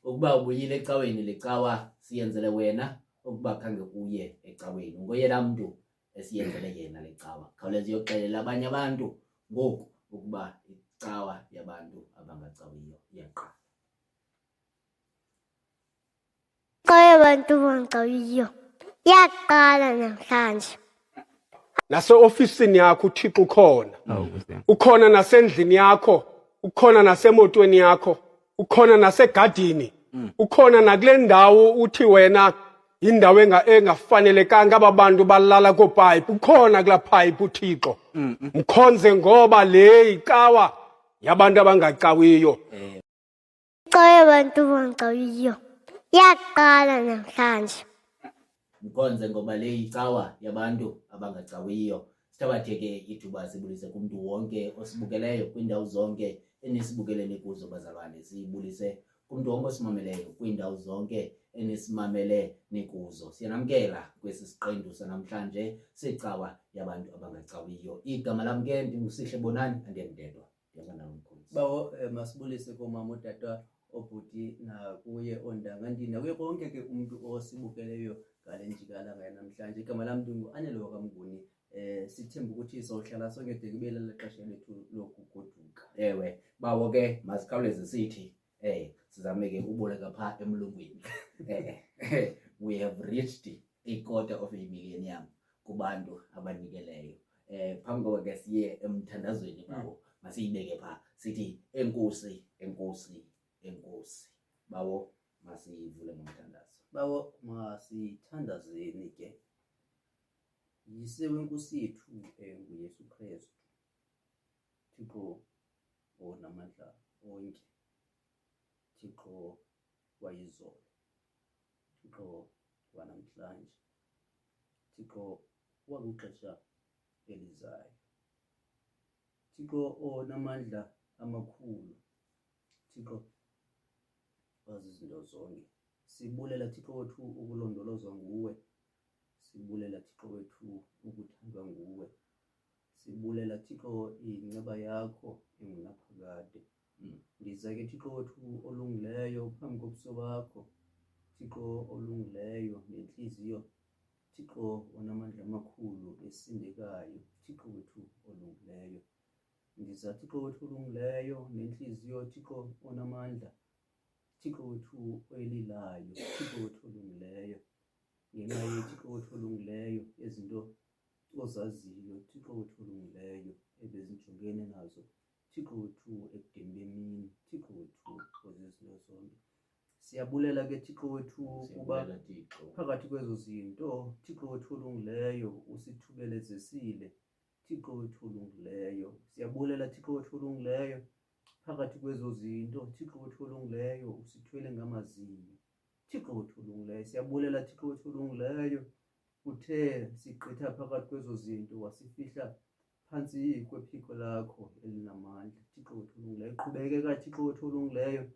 ukuba ubuyile ecaweni lecawa siyenzele wena ukuba khange uye ecaweni ngoyena muntu esiyenzele yena lecawa khawuleza uyoxelela abanye abantu ngoku ukuba icawa yabantu abangacawiyo iyaqala. Icawa yabantu abangacawiyo iyaqala namhlanje. Nase-ofisini yakho uThixo ukhona nasendlini yakho, ukhona nasemotweni yakho, ukhona nasegadini, ukhona nakule ndawo uthi wena indawo engafanelekanga aba bantu balala koopayipi, ukhona kulaa payipi uThixo. Mkhonze ngoba le icawa yabantu abangacawiyo. Icawa yabantu abangacawiyo iyaqala namhlanje. Mkhonze ngoba le icawa yabantu abangacawiyo. Sithabathe ke ithuba sibulise kumntu wonke osibukeleyo kwiindawo zonke enisibukeleni kuzo bazalwane. Sibulise kumntu wonke osimameleyo kwiindawo zonke enisimamele nikuzo. Siyanamkela kwesi siqendu sanamhlanje secawa yabantu abangacawiyo. Igama lam ke ndinguSihle Bonani andiyamdedwa. Bawo masibulise komama utata obhuti nakuye ondanga nakuye konke ke umuntu osibukeleyo ngale njikalanga yanamhlanje. Igama lam ndingu-Anelo Kamnguni. Sithemba ukuthi sohlala sonke de kube leli xesha lethu lokugoduka. Ewe bawo ke masikhawuleze sithi sizame ke uboleka phaa emlungwini. We have reached a quarter of a millennium kubantu abanikeleyo. Phambi koba ke siye emthandazweni bawo masiyibeke phaa sithi enkosi enkosi enkosi. Bawo masivule ngomthandazo. Bawo masithandazeni ke. Yise wenkosi yethu nguYesu Kristu. Thixo onamandla onke. Thixo wayizolo. Thixo wanamhlanje. Thixo wakwixesha elizayo. Thixo onamandla amakhulu. Thixo wazi izinto zonke. Sibulela Thixo wethu ukulondolozwa nguwe. Sibulela Thixo wethu ukuthandwa nguwe. Sibulela Thixo inceba yakho engunaphakade. Ndiza ke Thixo wethu olungileyo phambi kobuso bakho. Thixo olungileyo nenhliziyo. Thixo onamandla amakhulu esindekayo. Thixo wethu olungileyo. Ndiza Thixo wethu olungileyo nenhliziyo. Thixo onamandla. Thixo wethu oyelilayo. Thixo wethu olungileyo. Ngenxa yeThixo wethu olungileyo ezinto ozaziyo. Thixo wethu olungileyo ebezijongene nazo. Thixo wethu ekudeni bemini. Thixo wethu ozizinto zonke. Siyabulela ke Thixo wethu kuba phakathi kwezo zinto Thixo wethu olungileyo usithubelezisile. Thixo wethu olungileyo. Siyabulela Thixo wethu olungileyo phakathi kwezo zinto Thixo wethu olungileyo usithwele ngamazinyo. Thixo wethu olungileyo. Siyabulela Thixo wethu olungileyo uthe sigqitha phakathi kwezo zinto wasifihla phantsi kwephiko lakho elinamandla. Thixo wethu olungileyo. Qhubekeka Thixo wethu olungileyo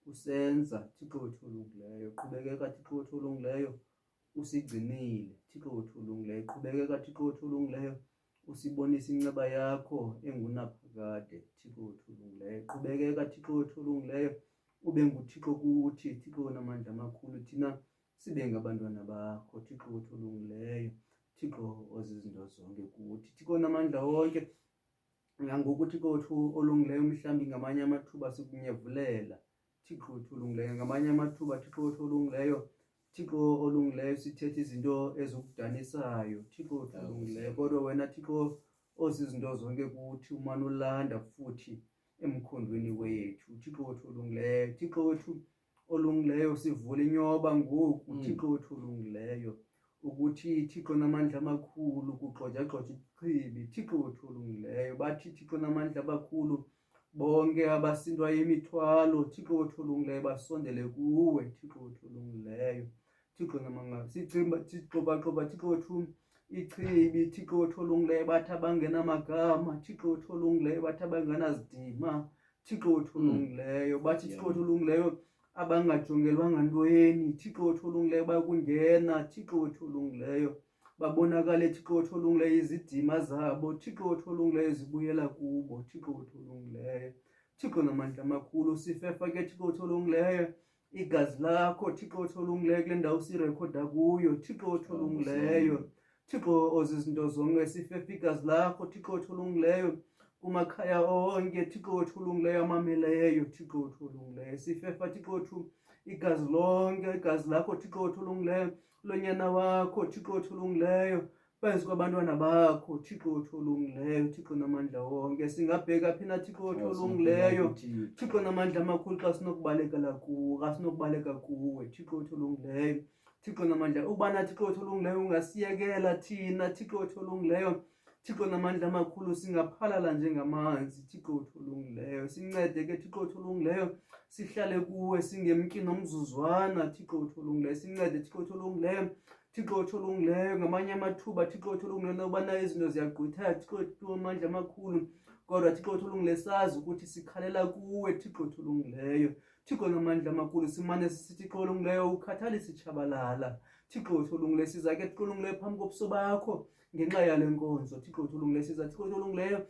usenza. Thixo wethu olungileyo. Qhubekeka Thixo wethu olungileyo usigcinile. Thixo wethu olungileyo. Qhubekeka Thixo wethu olungileyo usibonisa inceba yakho engunaphakade. Thixo wethu olungileyo. Qhubekeka Thixo wethu olungileyo ube nguThixo kuthi. Thixo onamandla amakhulu thina sibe ngabantwana bakho. Thixo wethu olungileyo. Thixo ozizinto zonke kuthi. Thixo onamandla wonke. Nangoku Thixo wethu olungileyo mhlawumbi ngamanye amathuba sikunyevulela. Thixo wethu olungileyo ngamanye amathuba Thixo wethu olungileyo. Thixo olungileyo sithethe izinto ezokudanisayo. Thixo wethu olungileyo kodwa wena Thixo ozizinto zonke kuthi umane ulanda futhi emkhondweni wethu. Thixo wethu olungileyo. Thixo wethu olungileyo sivula inyoba ngoku. Thixo wethu olungileyo ukuthi Thixo namandla amakhulu kugxoja-gxoja ichibi. Thixo wethu olungileyo bathi Thixo namandla amakhulu bonke abasindwa yimithwalo. Thixo wethu olungileyo basondele kuwe. Thixo wethu olungileyo. Thixo namanga sicimba sixoba-xoba Thixo wethu ichibi. Thixo wethu olungileyo bathi abangenamagama. Thixo wethu olungileyo bathi abangenazidima. Thixo wethu olungileyo bathi Thixo wethu olungileyo abangajongelwanga ntweni. Thixo wethu olungileyo bakungena. Thixo wethu olungileyo babonakale. Thixo wethu olungileyo izidima zabo. Thixo wethu olungileyo zibuyela kubo. Thixo wethu olungileyo. Thixo namandla amakhulu sifefa ke Thixo wethu olungileyo igazi lakho Thixo otholungileyo kule ndawo sirekhoda kuyo Thixo otholungileyo Thixo ozizinto zonke sifefa igazi lakho Thixo otholungileyo kumakhaya onke Thixo otholungileyo amameleyo Thixo otholungileyo sifefa Thixo igazi lonke igazi lakho Thixo otholungileyo lonyana wakho Thixo otholungileyo phezu kwabantwana bakho Thixo otholungileyo Thixo namandla wonke singabheka phina Thixo otholungileyo Thixo namandla amakhulu xa sinokubalekela kuwe xa sinokubaleka kuwe Thixo otholungileyo Thixo namandla ubana Thixo otholungileyo ungasiyekela thina Thixo otholungileyo Thixo namandla amakhulu singaphalala njengamanzi Thixo otholungileyo sincede ke Thixo otholungileyo sihlale kuwe singemki nomzuzwana Thixo otholungileyo sincede Thixo otholungileyo Thixo otholungileyo ngamanye amathuba Thixo otholungileyo nobana izinto ziyagqwitha Thixo amandla amakhulu kodwa Thixo otholungileyo sazi ukuthi sikhalela kuwe Thixo otholungileyo Thixo namandla amakhulu simane sisithi Thixo otholungileyo ukhathali sichabalala Thixo otholungileyo siza ke Thixo otholungileyo phambi kobuso bakho ngenxa yale nkonzo Thixo otholungileyo siza Thixo otholungileyo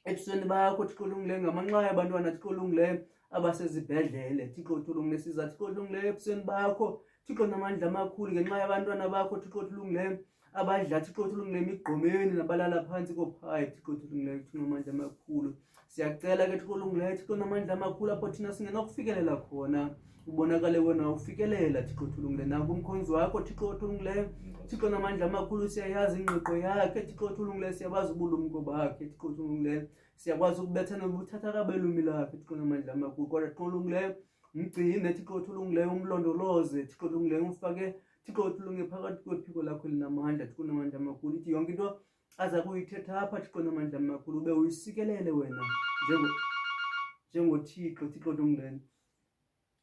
ebusweni bakho Thixo otholungileyo ngamanxaya abantwana Thixo otholungileyo abasezibhedlele Thixo otholungileyo siza Thixo otholungileyo ebusweni bakho Thixo namandla amakhulu ngenxa yabantwana bakho Thixo otholungileyo abadla Thixo otholungileyo emigqomeni nabalala phansi kophayi Thixo otholungileyo Thixo namandla amakhulu siyacela ke Thixo otholungileyo Thixo namandla amakhulu apho thina singenakufikelela khona ubonakale wena ufikelela Thixo otholungileyo nakumkhonzi wakho Thixo otholungileyo Thixo namandla amakhulu siyayazi ingqiqo yakhe Thixo otholungileyo siyabazi ubulumko bakhe Thixo otholungileyo siyakwazi ukubethana nobuthatha belumi lakhe Thixo namandla amakhulu kodwa Thixo otholungileyo mgcine Thixo otholungileyo umlondoloze Thixo otholungileyo umfake Thixo otholungileyo phakathi kwephiko lakho linamandla Thixo namandla amakhulu ithi yonke into aza kuyithetha apha Thixo namandla amakhulu ube uyisikelele wena njengoThixo Thixo otholungileyo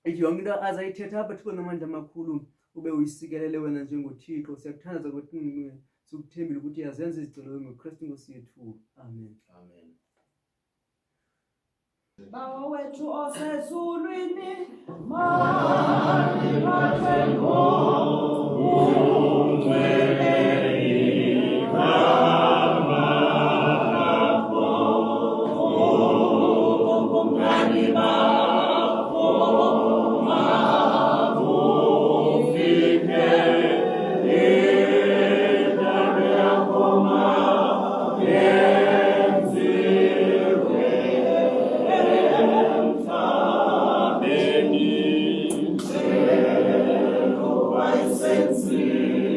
ithi yonke into azayithetha apha Thixo namandla amakhulu ube uyisikelele wena njengoThixo siyakuthandaza ukuthi sikuthembile ukuthi yazenza izicelo ngoKristu Nkosi yethu amen Amen. Baba wethu osezulwini mani Sensi,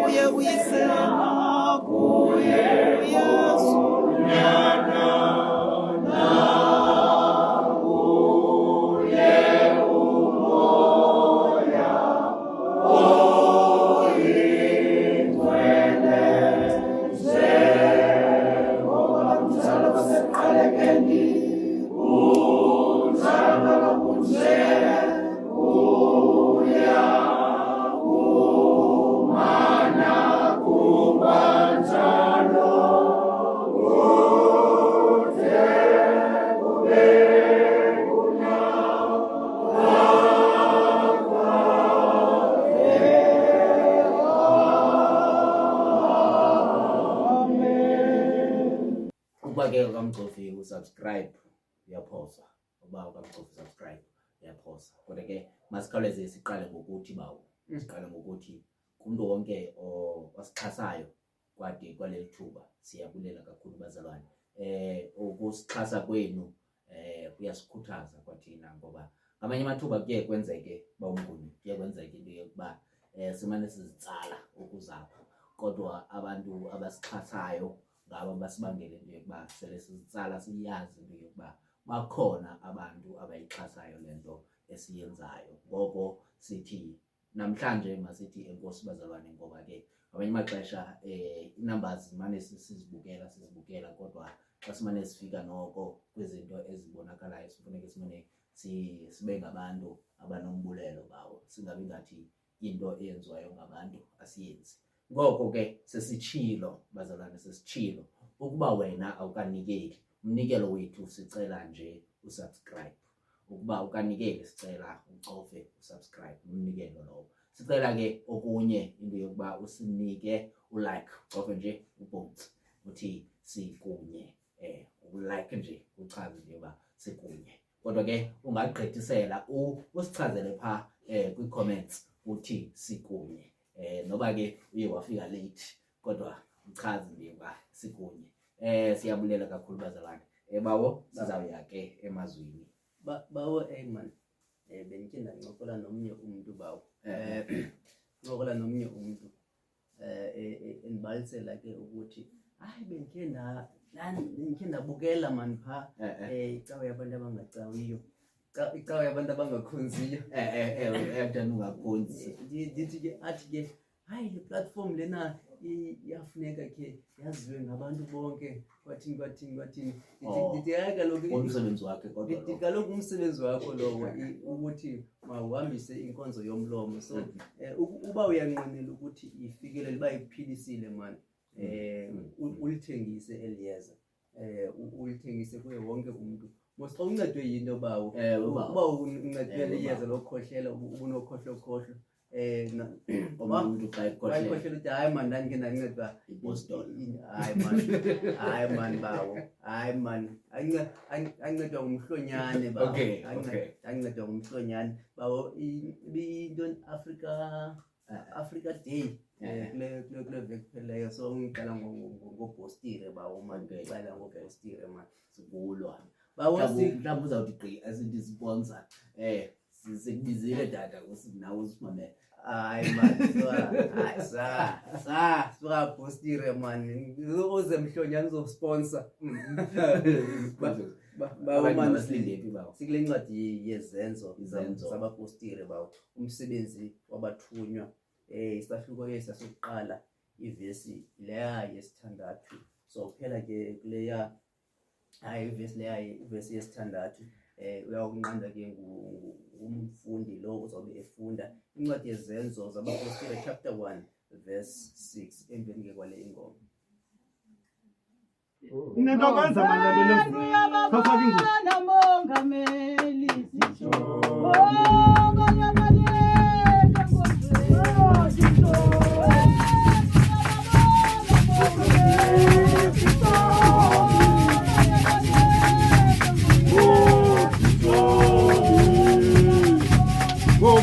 kuye uyisema kuye uyesu Ubake ukamgcofi usubscribe uyaphosa, uba ukamgcofi subscribe uyaphosa. Kodwa ke masikhawuleze siqale ngokuthi bawo, siqale ngokuthi kumuntu wonke osixhasayo kwade kwaleli thuba siyabulela kakhulu bazalwane. Ukusixhasa kwenu kuyasikhuthaza kwathina ngoba ngamanye amathuba kuye kwenzeke bawumnguni, kuye kwenzeke into yokuba simane sizitsala ukuzapha, kodwa abantu abasixhasayo ngabo basibangele into yokuba sele sizitsala siyazi into yokuba bakhona abantu abayixhasayo lento esiyenzayo. Ngoko sithi namhlanje masithi enkosi bazalwane, ngoba ke ngamanye amaxesha i-numbers mane sizibukela kodwa xa simane sifika noko kwizinto ezibonakalayo sifuneke simane sibe ngabantu abanombulelo bawo, singabi ngathi into eyenziwayo ngabantu asiyenzi. Ngoko ke sesitshilo bazalwane, sesitshilo ukuba wena awukanikeli umnikelo wethu, sicela nje usubscribe. Ukuba ukanikeli sicela ucofe usubscribe umnikelo lowo. Sicela ke okunye into yokuba usinike ulike, ucofe nje ubhontsi uthi sikunye, ulike nje uchaze nje uba sikunye. Kodwa ke ungagqithisela usichazele pha kwi-comments uthi sikunye. Noba ke uye wafika late kodwa uchaze nje uba sikunye. Siyabulela kakhulu bazalwane. Bawo sizawuya ke emazwini. Bawo man, benike ndancokola nomnye umuntu bawo. Ncokola nomnye umuntu endibalisela ke ukuthi hayi benike ndabukela man pha icawa yabantu abangacawiyo, icawa yabantu abangakhonziyo. Mntana ungakhonzi. Ndithi ke athi ke hayi le platform lena iyafuneka ke yaziwe ngabantu bonke, kwathini. Ndithi hayi kaloku umsebenzi wakhe kodwa ndithi kaloku umsebenzi wakho lowo ukuthi mawuhambise inkonzo yomlomo. So uba uyanqwenela ukuthi ifikelele uba iphilisile man, ulithengise eliyeza, ulithengise kuye wonke umuntu. Xa uncedwe yinto bawo, uba uncedwe liyeza lokukhohlela ubunokhohlokhohlo, umuntu xa ekhohlela uthi hayi man ndandike ndancedwa ibostoli. hayi man bawo, hayi man ancedwa ngumhlonyane bawo. Ancedwa ngumhlonyane bawo. Into Africa Day kule veki pheleyo, so ngiqala ngobhostire bawo man, ngiqala ngobhostire man. Sibulwa bawo mhlawumbe uzawuthi gqi asithi sponsor sikubizile dada nawe usimamele. hayi man, suka bhostire man, uze mhlonyane uzosponsor. Bawo man, silindephi bawo sikule ncwadi yezenzo zabapostire bawo, umsebenzi wabathunywa, isahluko esasokuqala ivesi leya yesithandathu. So phela ke kuleya hayi ivesi yesithandathu uyakunqanda ke ngumfundi lo uzobe efunda incwadi yezenzo zabapostire chapter 1 verse 6 emveni ke kwale ingoma. Ninokwenza mandalo levu. Khafaka ingubo. Mongameli sisho. Oh,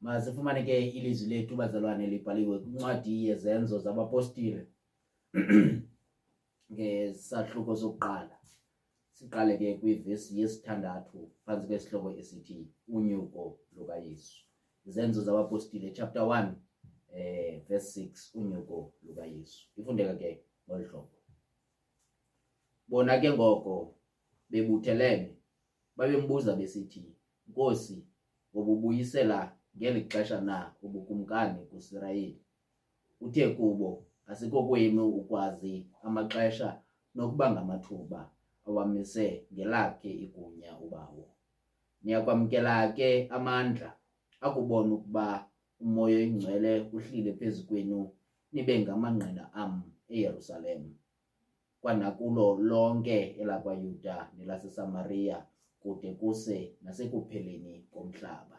Masifumane ke ilizwi lethu bazalwane libhaliwe kwincwadi yezenzo zabapostile ngesahluko sokuqala. Siqale ke kwivesi yesithandathu phansi kwesihloko esithi unyuko lukaYesu. Izenzo zabapostile chapter 1 verse 6, unyuko lukaYesu. Ifundeka ke ngolu hlobo. Bona ke ngoko bebuthelene babembuza besithi, Nkosi, ngobubuyisela ngeli xesha na ubukumkani kuIsirayeli? Uthe kubo, asikho kwenu ukwazi amaxesha nokuba ngamathuba awamise ngelakhe igunya ubawo. Niyakwamkela ke amandla akubona ukuba umoya oyingcwele uhlile phezu kwenu nibe ngamangqina am eYerusalem, kwanakulo lonke elakwayuda nelaseSamariya kude kuse nasekupheleni komhlaba.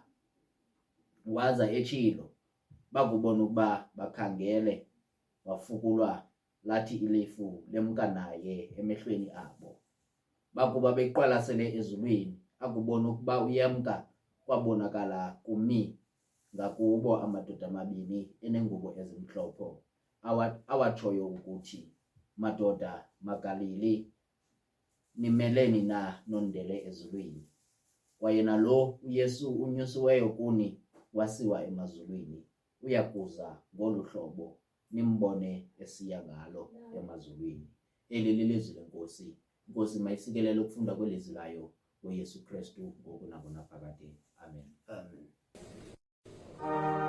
Waza etshilo bakubona ukuba bakhangele, wafukulwa lathi ilifu lemka naye emehlweni abo. Bakuba beqwalasele ezulwini akubona ukuba uyemka, kwabonakala kumi ngakubo amadoda amabini enengubo ezimhlophe awatshoyo ukuthi, Madoda maGalili, nimeleni na nondele ezulwini? Kwayena lo uYesu unyusiweyo kuni wasiwa emazulwini, uyakuza ngolu hlobo nimbone esiya ngalo emazulwini. Eli lilizwi lenkosi. Inkosi mayisikelele ukufunda kwelizwi layo ngoYesu Kristu ngoku naphakade. Amen. Amen. Amen.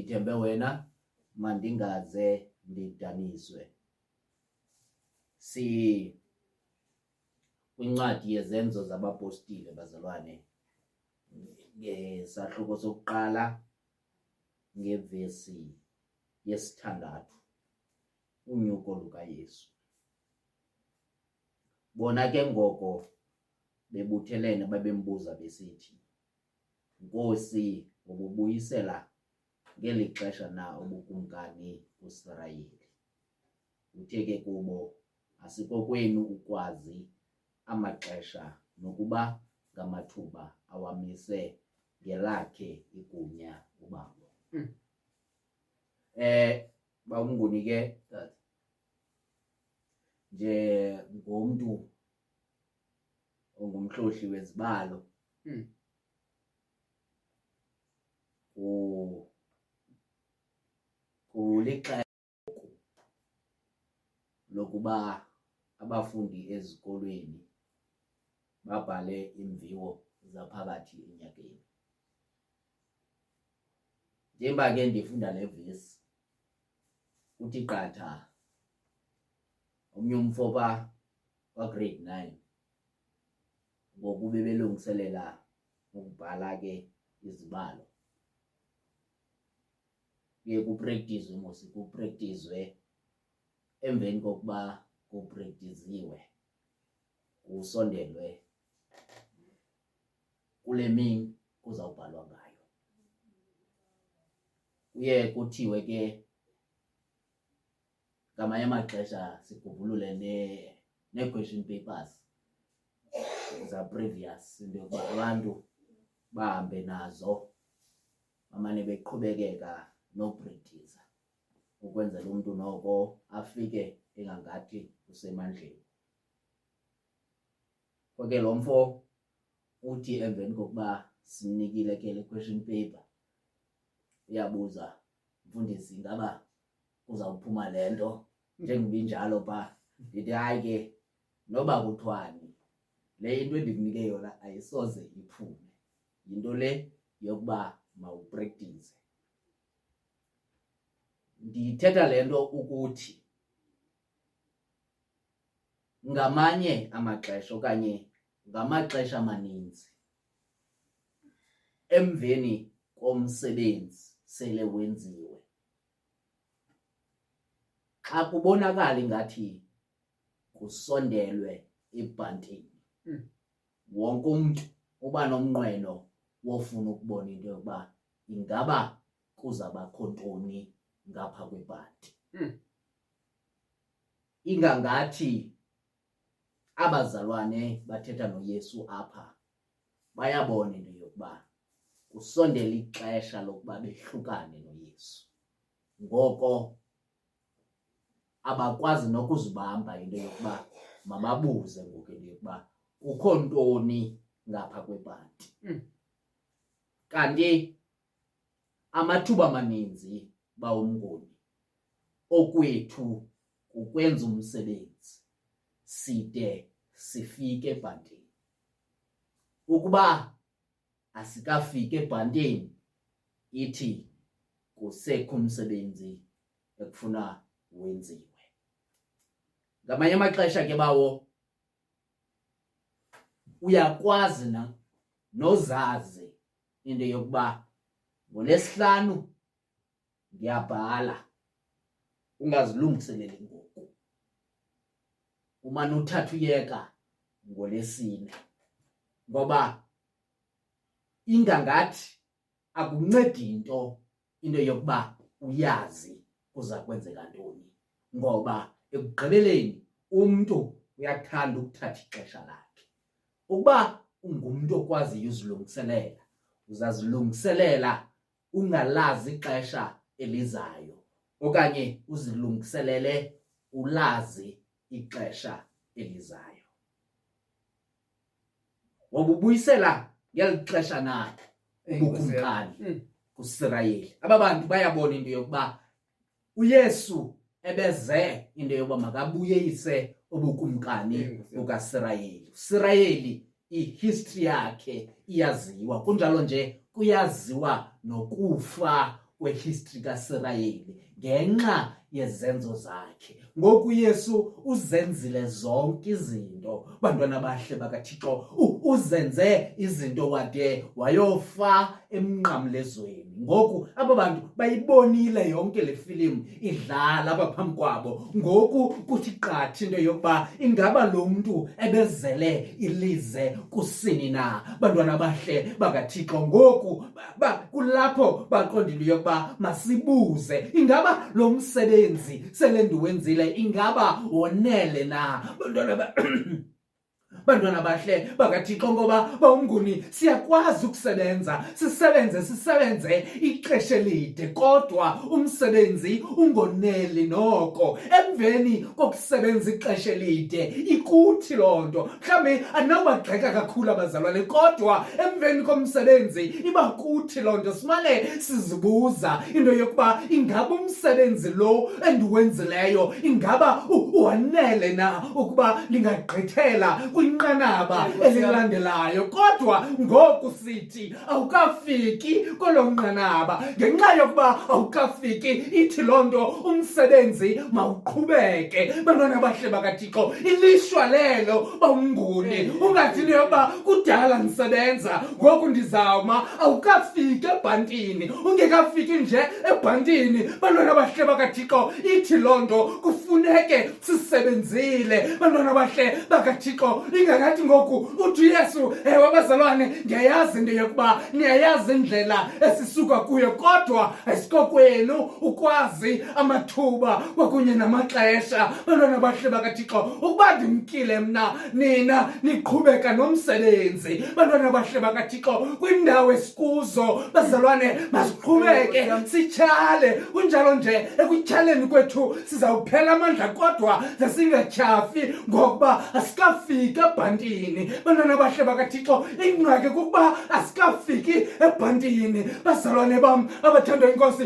ndithembe wena mandingaze ndidaniswe. Kwincwadi yezenzo zabapostile bazalwane, ngesahluko sokuqala ngevesi yesi-6, unyuko lukaYesu. Bona ke ngoko bebuthelene babembuza besithi, Nkosi, ngokubuyisela ngeli xesha na ubukumkani kuIsrayeli. Uthe ke kubo, asikokwenu ukwazi amaxesha nokuba ngamathuba awamise ngelakhe igunya uBaba. Bawumnguni ke nje ngomntu ongumhlohli wezibalo, kulixesha lokuba abafundi ezikolweni babhale imviwo zaphakathi enyakeni. Njengoba ke ndifunda le vesi, uthi qatha omnye umfoba wa-grade 9 ngoku bebelungiselela ukubhala ke izibalo. Kupractice emveni kokuba kupractiziwe kusondelwe kule mini kuzawubhalwa ngayo. Kuye kuthiwe ke ngamanye amaxesha sigubulule ne-question papers za-previous, into yokuba abantu bahambe nazo bamane beqhubekeka nopractice ukwenzela umntu noko afike engangathi usemandleni. Konke lo mfo uthi emveni kokuba simnikile ke le question paper, uyabuza, mfundisi, ingaba kuzawuphuma le nto njengoba injalo pha? Ndithi hayi ke noba kuthiwani, le into endikunike yona ayisoze iphume, yinto le yokuba mawupractice. Ndithetha le nto ukuthi ngamanye amaxesha okanye ngamaxesha amaninzi emveni komsebenzi sele wenziwe, xa kubonakala ingathi kusondelwe ebhantini, wonke umntu uba nomnqweno wofuna ukubona into yokuba ingaba kuzabakho ntoni ngapha kwebhanti. Ingangathi abazalwane bathetha noYesu apha bayabona into yokuba kusondela ixesha lokuba behlukane noYesu, ngoko abakwazi nokuzibamba into yokuba mababuze ngoku into yokuba kukho ntoni ngapha kwebhanti. Kanti amathuba amaninzi bawumnguni okwethu ukwenza umsebenzi side sifike ebhantini. Ukuba asikafike ebhantini, ithi kusekho umsebenzi ekufuna wenziwe. Ngamanye amaxesha ke bawo uyakwazi nozazi into yokuba ngoLwesihlanu ngiyabhala, ungazilungiseleli ngoku, umane uthatha uyeka ngoLwesine, ngoba ingangathi akuncedi into yokuba uyazi kuza kwenzeka ntoni, ngoba ekugqibeleni umntu uyakuthanda ukuthatha ixesha lakhe. Ukuba ungumntu okwaziyo uzilungiselela, uzazilungiselela ungalazi ixesha elizayo, okanye uzilungiselele ulazi ixesha elizayo. Wabubuyisela ngeli xesha na ubukumkani kuIsrayeli. Aba bantu bayabona into yokuba uYesu ebeze into yokuba makabuyise ubukumkani bukaIsrayeli. uIsrayeli ihistory yakhe iyaziwa, kunjalo nje kuyaziwa nokufa kwehistory kaSirayeli ngenxa yezenzo zakhe. Ngoku Yesu uzenzile zonke izinto, bantwana bahle bakaThixo, uzenze izinto wade wayofa emnqamlezweni. Ngoku aba bantu bayibonile yonke le film idlala apha phambi kwabo. Ngoku kuthi qathi into yokuba ingaba lo mntu ebezele ilize kusini na, bantwana bahle bakaThixo. Ngoku kulapho baqondile yokuba masibuze, ingaba lo msebenzi sele ndiwenzile ingaba wonele na, bantwana bahle bakaThixo. Ngoba bawumnguni siyakwazi ukusebenza, sisebenze ixesha elide kodwa umsebenzi ungoneli noko. Emveni kokusebenza ixesha elide ikuthi loo nto, mhlawumbi andinawubagxeka kakhulu abazalwane, kodwa emveni komsebenzi iba kuthi loo nto. Simane sizibuza into yokuba ingaba umsebenzi lo endiwenzileyo ingaba wanele na ukuba ndingagqithela kwinqanaba elilandelayo. Kodwa ngoku sithi awukafiki kwelo nqanaba. Ngenxa yokuba awukafiki ithi loo nto umsebenzi mawuqhubeke. Bantwana bahle bakaThixo, ilishwa lelo bawumnguni. Ungathi into yokuba kudala ndisebenza ngoku ndizawuma. Awukafiki ebhantini. Ungekafiki nje ebhantini, bantwana bahle bakaThixo, ithi loo nto kufuneke sisebenzile. Bantwana bahle bakaThixo, ingakathi ngoku uthi Yesu, ewe bazalwane, ndiyayazi into yokuba niyayazi indlela esisuka kuyo, kodwa ayisikokwenu ukwazi amathuba kwakunye namaxesha. Bantwana bahle bakaThixo, ukuba ndimkile mna, nina niqhubeka nomsebenzi. Bantwana bahle bakaThixo, kwindawo esikuzo bazalwane, masiqhubeke sityhale. Kunjalo nje ekutyhaleni kwethu sizawuphela amandla, kodwa zasingatyhafi ngokuba asikafiki ebhantini. Bantwana bahle bakaThixo, ingxaki kukuba asikafiki ebhantini. Bazalwane bam abathandwa inkosi,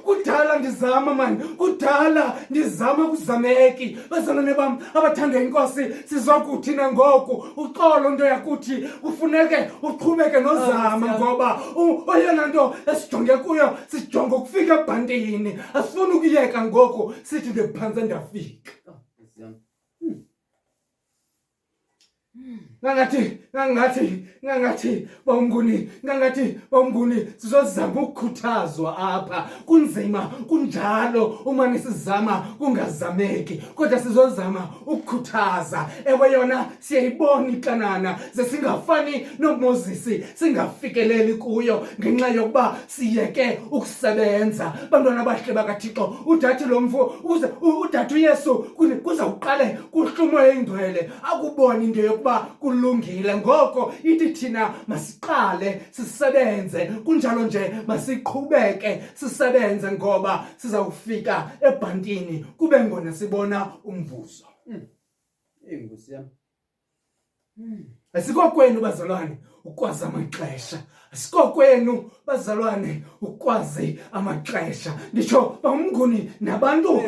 kudala ndizama mani, kudala ndizama kuzameki. Bazalwane bam abathandwa inkosi, sizokuthi nangoku uxolo nto yakuthi kufuneke uqhubeke nozama, ngoba oyena nto esijonge kuyo sijonge ukufika ebhantini. Asifuni ukuyeka ngoku sithi ndiphantse ndafika. Ngangathi bawumnguni sizozama ukukhuthazwa apha. Kunzima kunjalo umane sizama kungazameki, kodwa sizozama ukukhuthaza. Ewe yona siyayibona ikanana ze singafani noMoses, singafikeleli kuyo ngenxa yokuba siyeke ukusebenza. Bantwana bahle bakaThixo, udathi lo mfo udathi uYesu kuzawuqale kuhlumoya ingcwele akubona into yokuba kulungile. Ngoko ithi thina masiqale sisebenze, kunjalo nje masiqhubeke sisebenze, ngoba sizawufika ebhantini kube ngona sibona umvuzo. Inkosi yami. Asikokwenu bazalwane ukwazi amaxesha. Asikokwenu bazalwane ukwazi amaxesha. Nditsho bawumnguni nabantu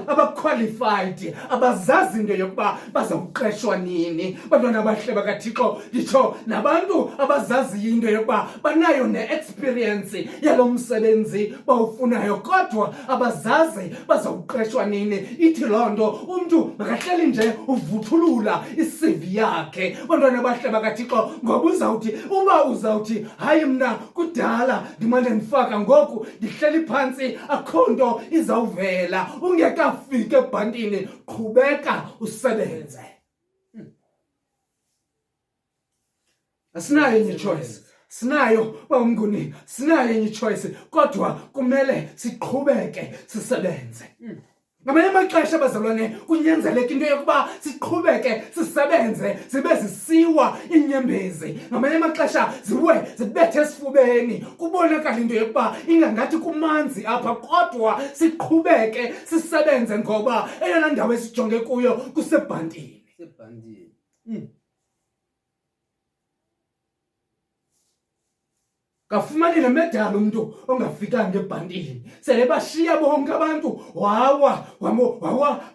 abaqualified, abazazi into yokuba bazawuqeshwa nini. Bantwana bahle bakaThixo, nditsho nabantu abazazi into yokuba banayo ne-experience yalo msebenzi bawufunayo, kodwa abazazi bazawuqeshwa nini. Ithi loo nto umntu makahleli nje uvuthulula i-CV yakhe. Bantwana bahle bakaThixo, ngoba uzawuthi hayi mna kudala ndimane ndifaka, ngoku ndihleli phantsi akho nto izawuvela. Ungekafiki ebhantini, qhubeka usebenze. Asinayo enye choice. Sinayo bawumnguni, sinayo enye choice, kodwa kumele siqhubeke sisebenze. Ngamanye amaxesha bazalwane kunyanzeleka into yokuba siqhubeke sisebenze, zibe zisiwa iinyembezi. Ngamanye amaxesha zibethe esifubeni, kubonakala into yokuba ingangathi kumanzi apha, kodwa siqhubeke sisebenze ngoba eyona ndawo esijonge kuyo kusebhantini. Kafumani le medal umuntu ongafikanga ebhantini. Sele bashiya bonke abantu wawa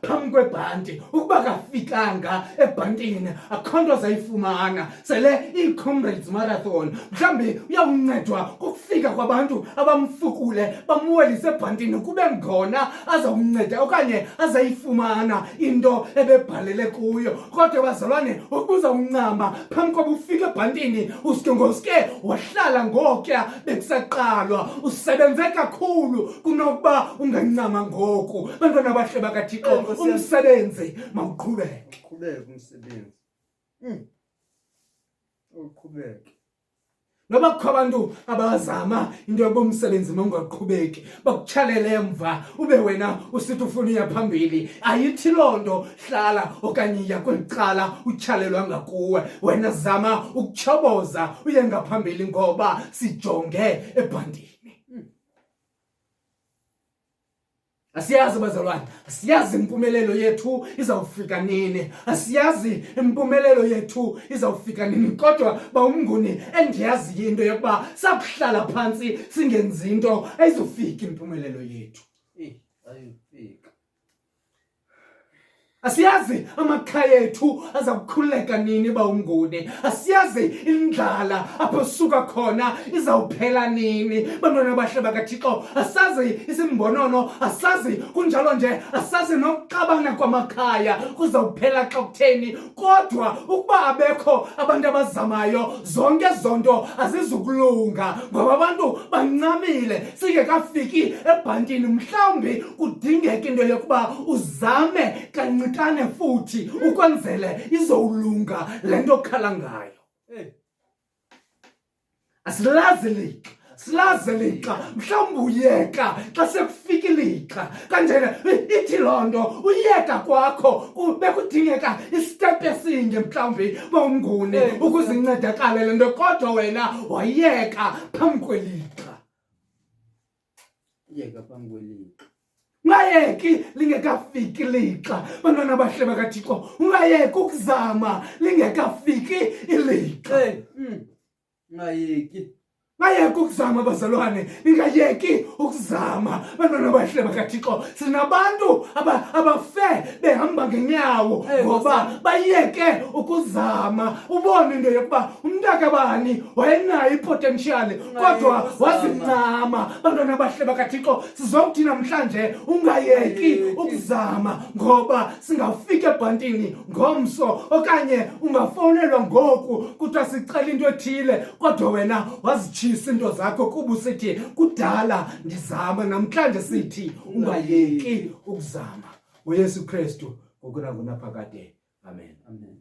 phambi kwebhanti ukuba kafikanga ebhantini akhonto zayifumana. Sele i-Comrades Marathon mhlambi uyawuncedwa kukufika kwabantu abamfukule bamuwelise ebhantini kube ngona azawunceda okanye azayifumana into ebebhalele kuyo. Kodwa bazalwane ukuza uncama phambi koba ufike ebhantini uske wahlala ngokya bekusaqalwa usebenze kakhulu kunokuba ungancama ngoku. Bantwana abahle bakaThixo umsebenzi mawuqhubeke. Uqhubeke umsebenzi. Uqhubeke. Noba kukho abantu abazama into yokuba umsebenzi mawungaqhubeki bakutshalele emva ube wena usithi ufuna uya phambili, ayithi loo nto hlala okanye iya kweli cala utyhalelwa ngakuwe. Wena zama ukutshoboza uye ngaphambili ngoba sijonge ebhantini. Asiyazi bazalwane, asiyazi impumelelo yethu izawufika nini, asiyazi impumelelo yethu izawufika nini. Kodwa bawumnguni endiyaziyo into yokuba sakuhlala phantsi singenzi into ayizofika impumelelo yethu. Ayifika. Asiyazi amakhaya ethu azakukhuleka nini bawumnguni, asiyazi indlala apho suka khona izawuphela nini. Bantwana bahle bakaThixo asazi isimbonono, asazi kunjalo nje asazi nokuxabana kwamakhaya kuzawuphela xa kutheni. Kodwa ukuba abekho abantu abazamayo zonke zonto azizukulunga ngoba abantu bancamile singekafiki ebhantini. Mhlawumbi kudingeka into yokuba uzame kancinci futhi ukwenzele izowulunga le nto okhala ngayo. Silazi lixa mhlawumbi uyeka xa sekufika ilixa kanjena ithi loo nto uyeka kwakho bekudingeka istep esinye mhlawumbi bawumnguni ukuze incedakale le nto. Kodwa wena wayeka phambi kwelixa. Yeka phambi kwelixa. Ungayeki lingekafiki lixa. Bantwana bahle bakaThixo ungayeki ukuzama lingekafiki ilixa. Ungayeki ukuzama bazalwane, ningayeki ukuzama. Bantwana bahle bakaThixo sinabantu abafe behamba ngenyawo ngoba bayeke ukuzama. Ubone into yokuba umntakabani wayenayo ipotential kodwa wazincama. Bantwana bahle bakaThixo sizokuthi namhlanje ungayeki ukuzama ngoba singafika ebhantini ngomso okanye ungafowunelwa ngoku kuthiwa sicela into ethile kodwa wena wazitshisa into zakho kuba usithi kudala ndizama. Namhlanje sithi ungayeki ukuzama. ngoYesu Kristu ngoku nangonaphakade. Amen. Amen.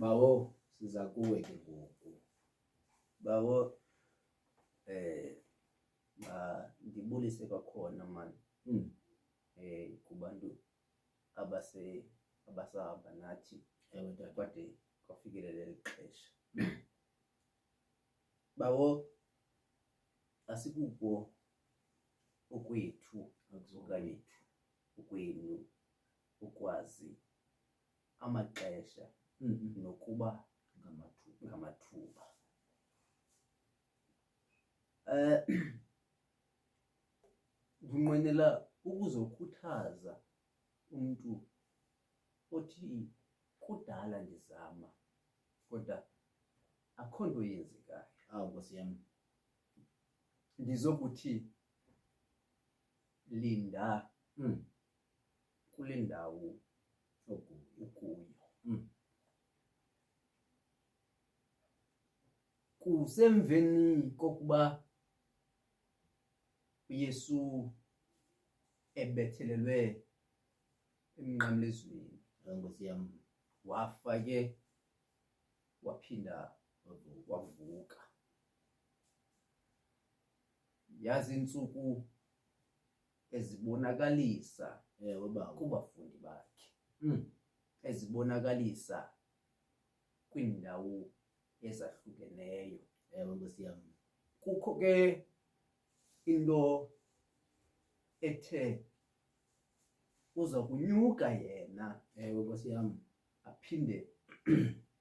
Bawo siza kuwe ke ngoku. Bawo ndibulise kwakhona man kubantu abasahamba nathi Ewe tata. kwade kwafikelela ixesha. Bawo asikuko okwethu okanye okwenu ukwazi amaxesha nokuba ngamathuba. Ndinqwenela ukuzokhuthaza umntu othi kudala ndizama kodwa akho nto yenzekayo. Nkosi yam. Ndizokuthi linda kule ndawo ukuyo. Kusemveni kokuba uYesu ebethelelwe emnqamlezweni, Nkosi yam. wafa ke waphinda wavuka. Yazi iintsuku ezibonakalisa Ewe bawo. kubafundi bakhe, ezibonakalisa kwiindawo ezahlukeneyo. Ewe Nkosi yam. Kukho ke into ethe uza kunyuka yena Ewe Nkosi yam. aphinde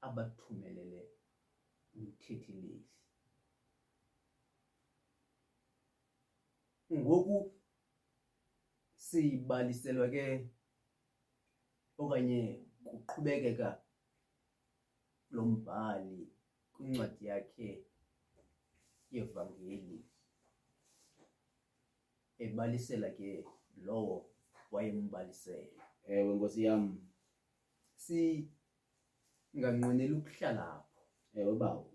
abathumelele umthetheleli. Ngoku sibaliselwa ke okanye kuqhubekeka lo mbhali kwincwadi yakhe yevangeli ebalisela ke lowo wayembalisela. Ewe Nkosi yam. Singanqweneli ukuhlala apho, Ewe bawo.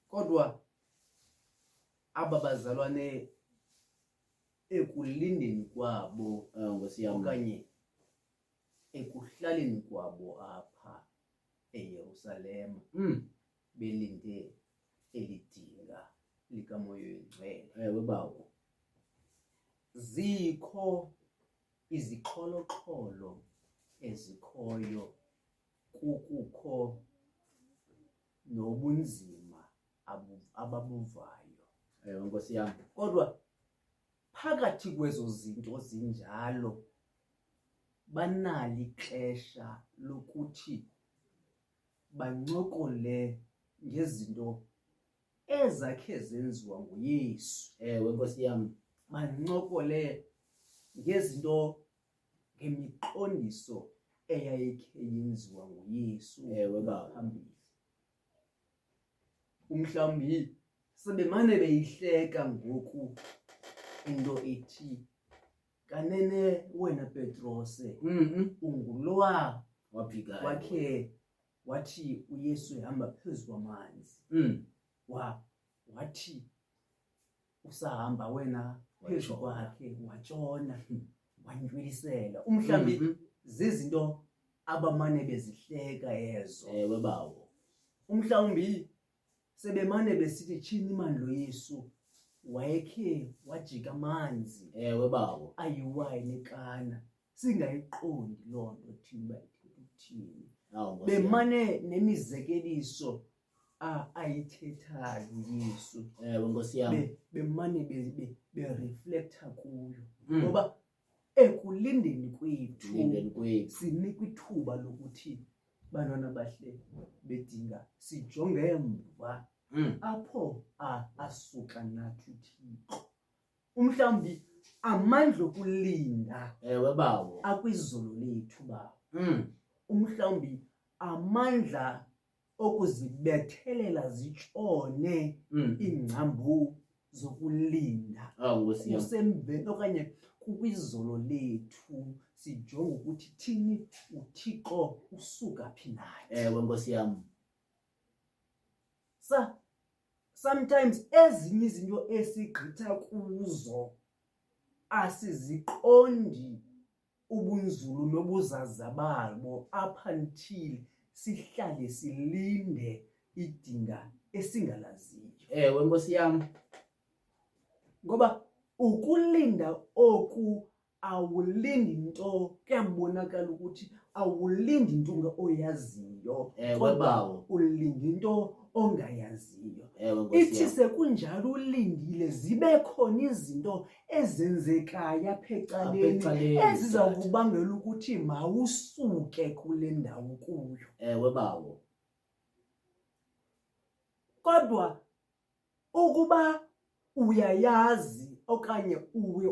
kodwa aba bazalwane ekulindeni kwabo Nkosi yam. okanye ekuhlaleni kwabo apha eYerusalema belinde elidinga likaMoya Oyingcwele. Ewe bawo. Zikho izixholo-xholo ezikhoyo, kukho nobunzima ababuvayo. Ewe Nkosi yam. Kodwa phakathi kwezo zinto zinjalo banalo ixesha lokuthi bancokole ngezinto ezakhe zenziwa nguYesu. Ewe Nkosi yam. Bancokole ngezinto, ngemiqondiso eyayikhe yenziwa nguYesu. Ewe bawo. Phambili umhlawumbi sebemane beyihleka ngoku into ethi, kanene wena Petrose ungulowa Waphika. wakhe wathi uYesu ehamba phezu kwamanzi, wathi usahamba wena phezu kwakhe watshona wanywilisela. Umhlawumbi zizinto abamane bezihleka ezo. Ewe bawo. Umhlawumbi sebemane besithi tshini mani lo Yesu wayekhe wajika amanzi Ewe bawo. ayiwayini ekana, singayiqondi loo nto thina uba ithetha ukuthini. Nkosi yam. Bemane nemizekeliso ayithethayo uYesu, Ewe Nkosi yam. bemane bereflektha kuyo, ngoba ekulindeni kwethu Lindeni kwethu. sinikwa ithuba lokuthi bantwana bahle bedinga sijonge emva apho asuka nathi uThixo. Umhlawumbi amandla okulinda Ewe bawo. akwizolo lethu bawo. Umhlawumbi amandla okuzibethelela zitshone iingcambu zokulinda Nkosi yam. kusemveni okanye kukwizolo lethu sijonge ukuthi thini uThixo usuka phi nathi. Ewe Nkosi yam. Sometimes ezinye izinto esigqitha kuzo asiziqondi ubunzulu nobuzaza babo up until sihlale silinde idinga esingalaziyo. Ewe Nkosi yam. Ngoba ukulinda oku awulindi into, kuyambonakala ukuthi awulindi into oyaziyo, Ewe bawo. ulindi into ongayaziyo. Ewe Nkosi Ithi yam. sekunjalo ulindile zibe khona izinto ezenzekayo apha ecaleni eziza kubangela ukuthi mawusuke kule ndawo kuyo. Ewe bawo. Kodwa ukuba uyayazi okanye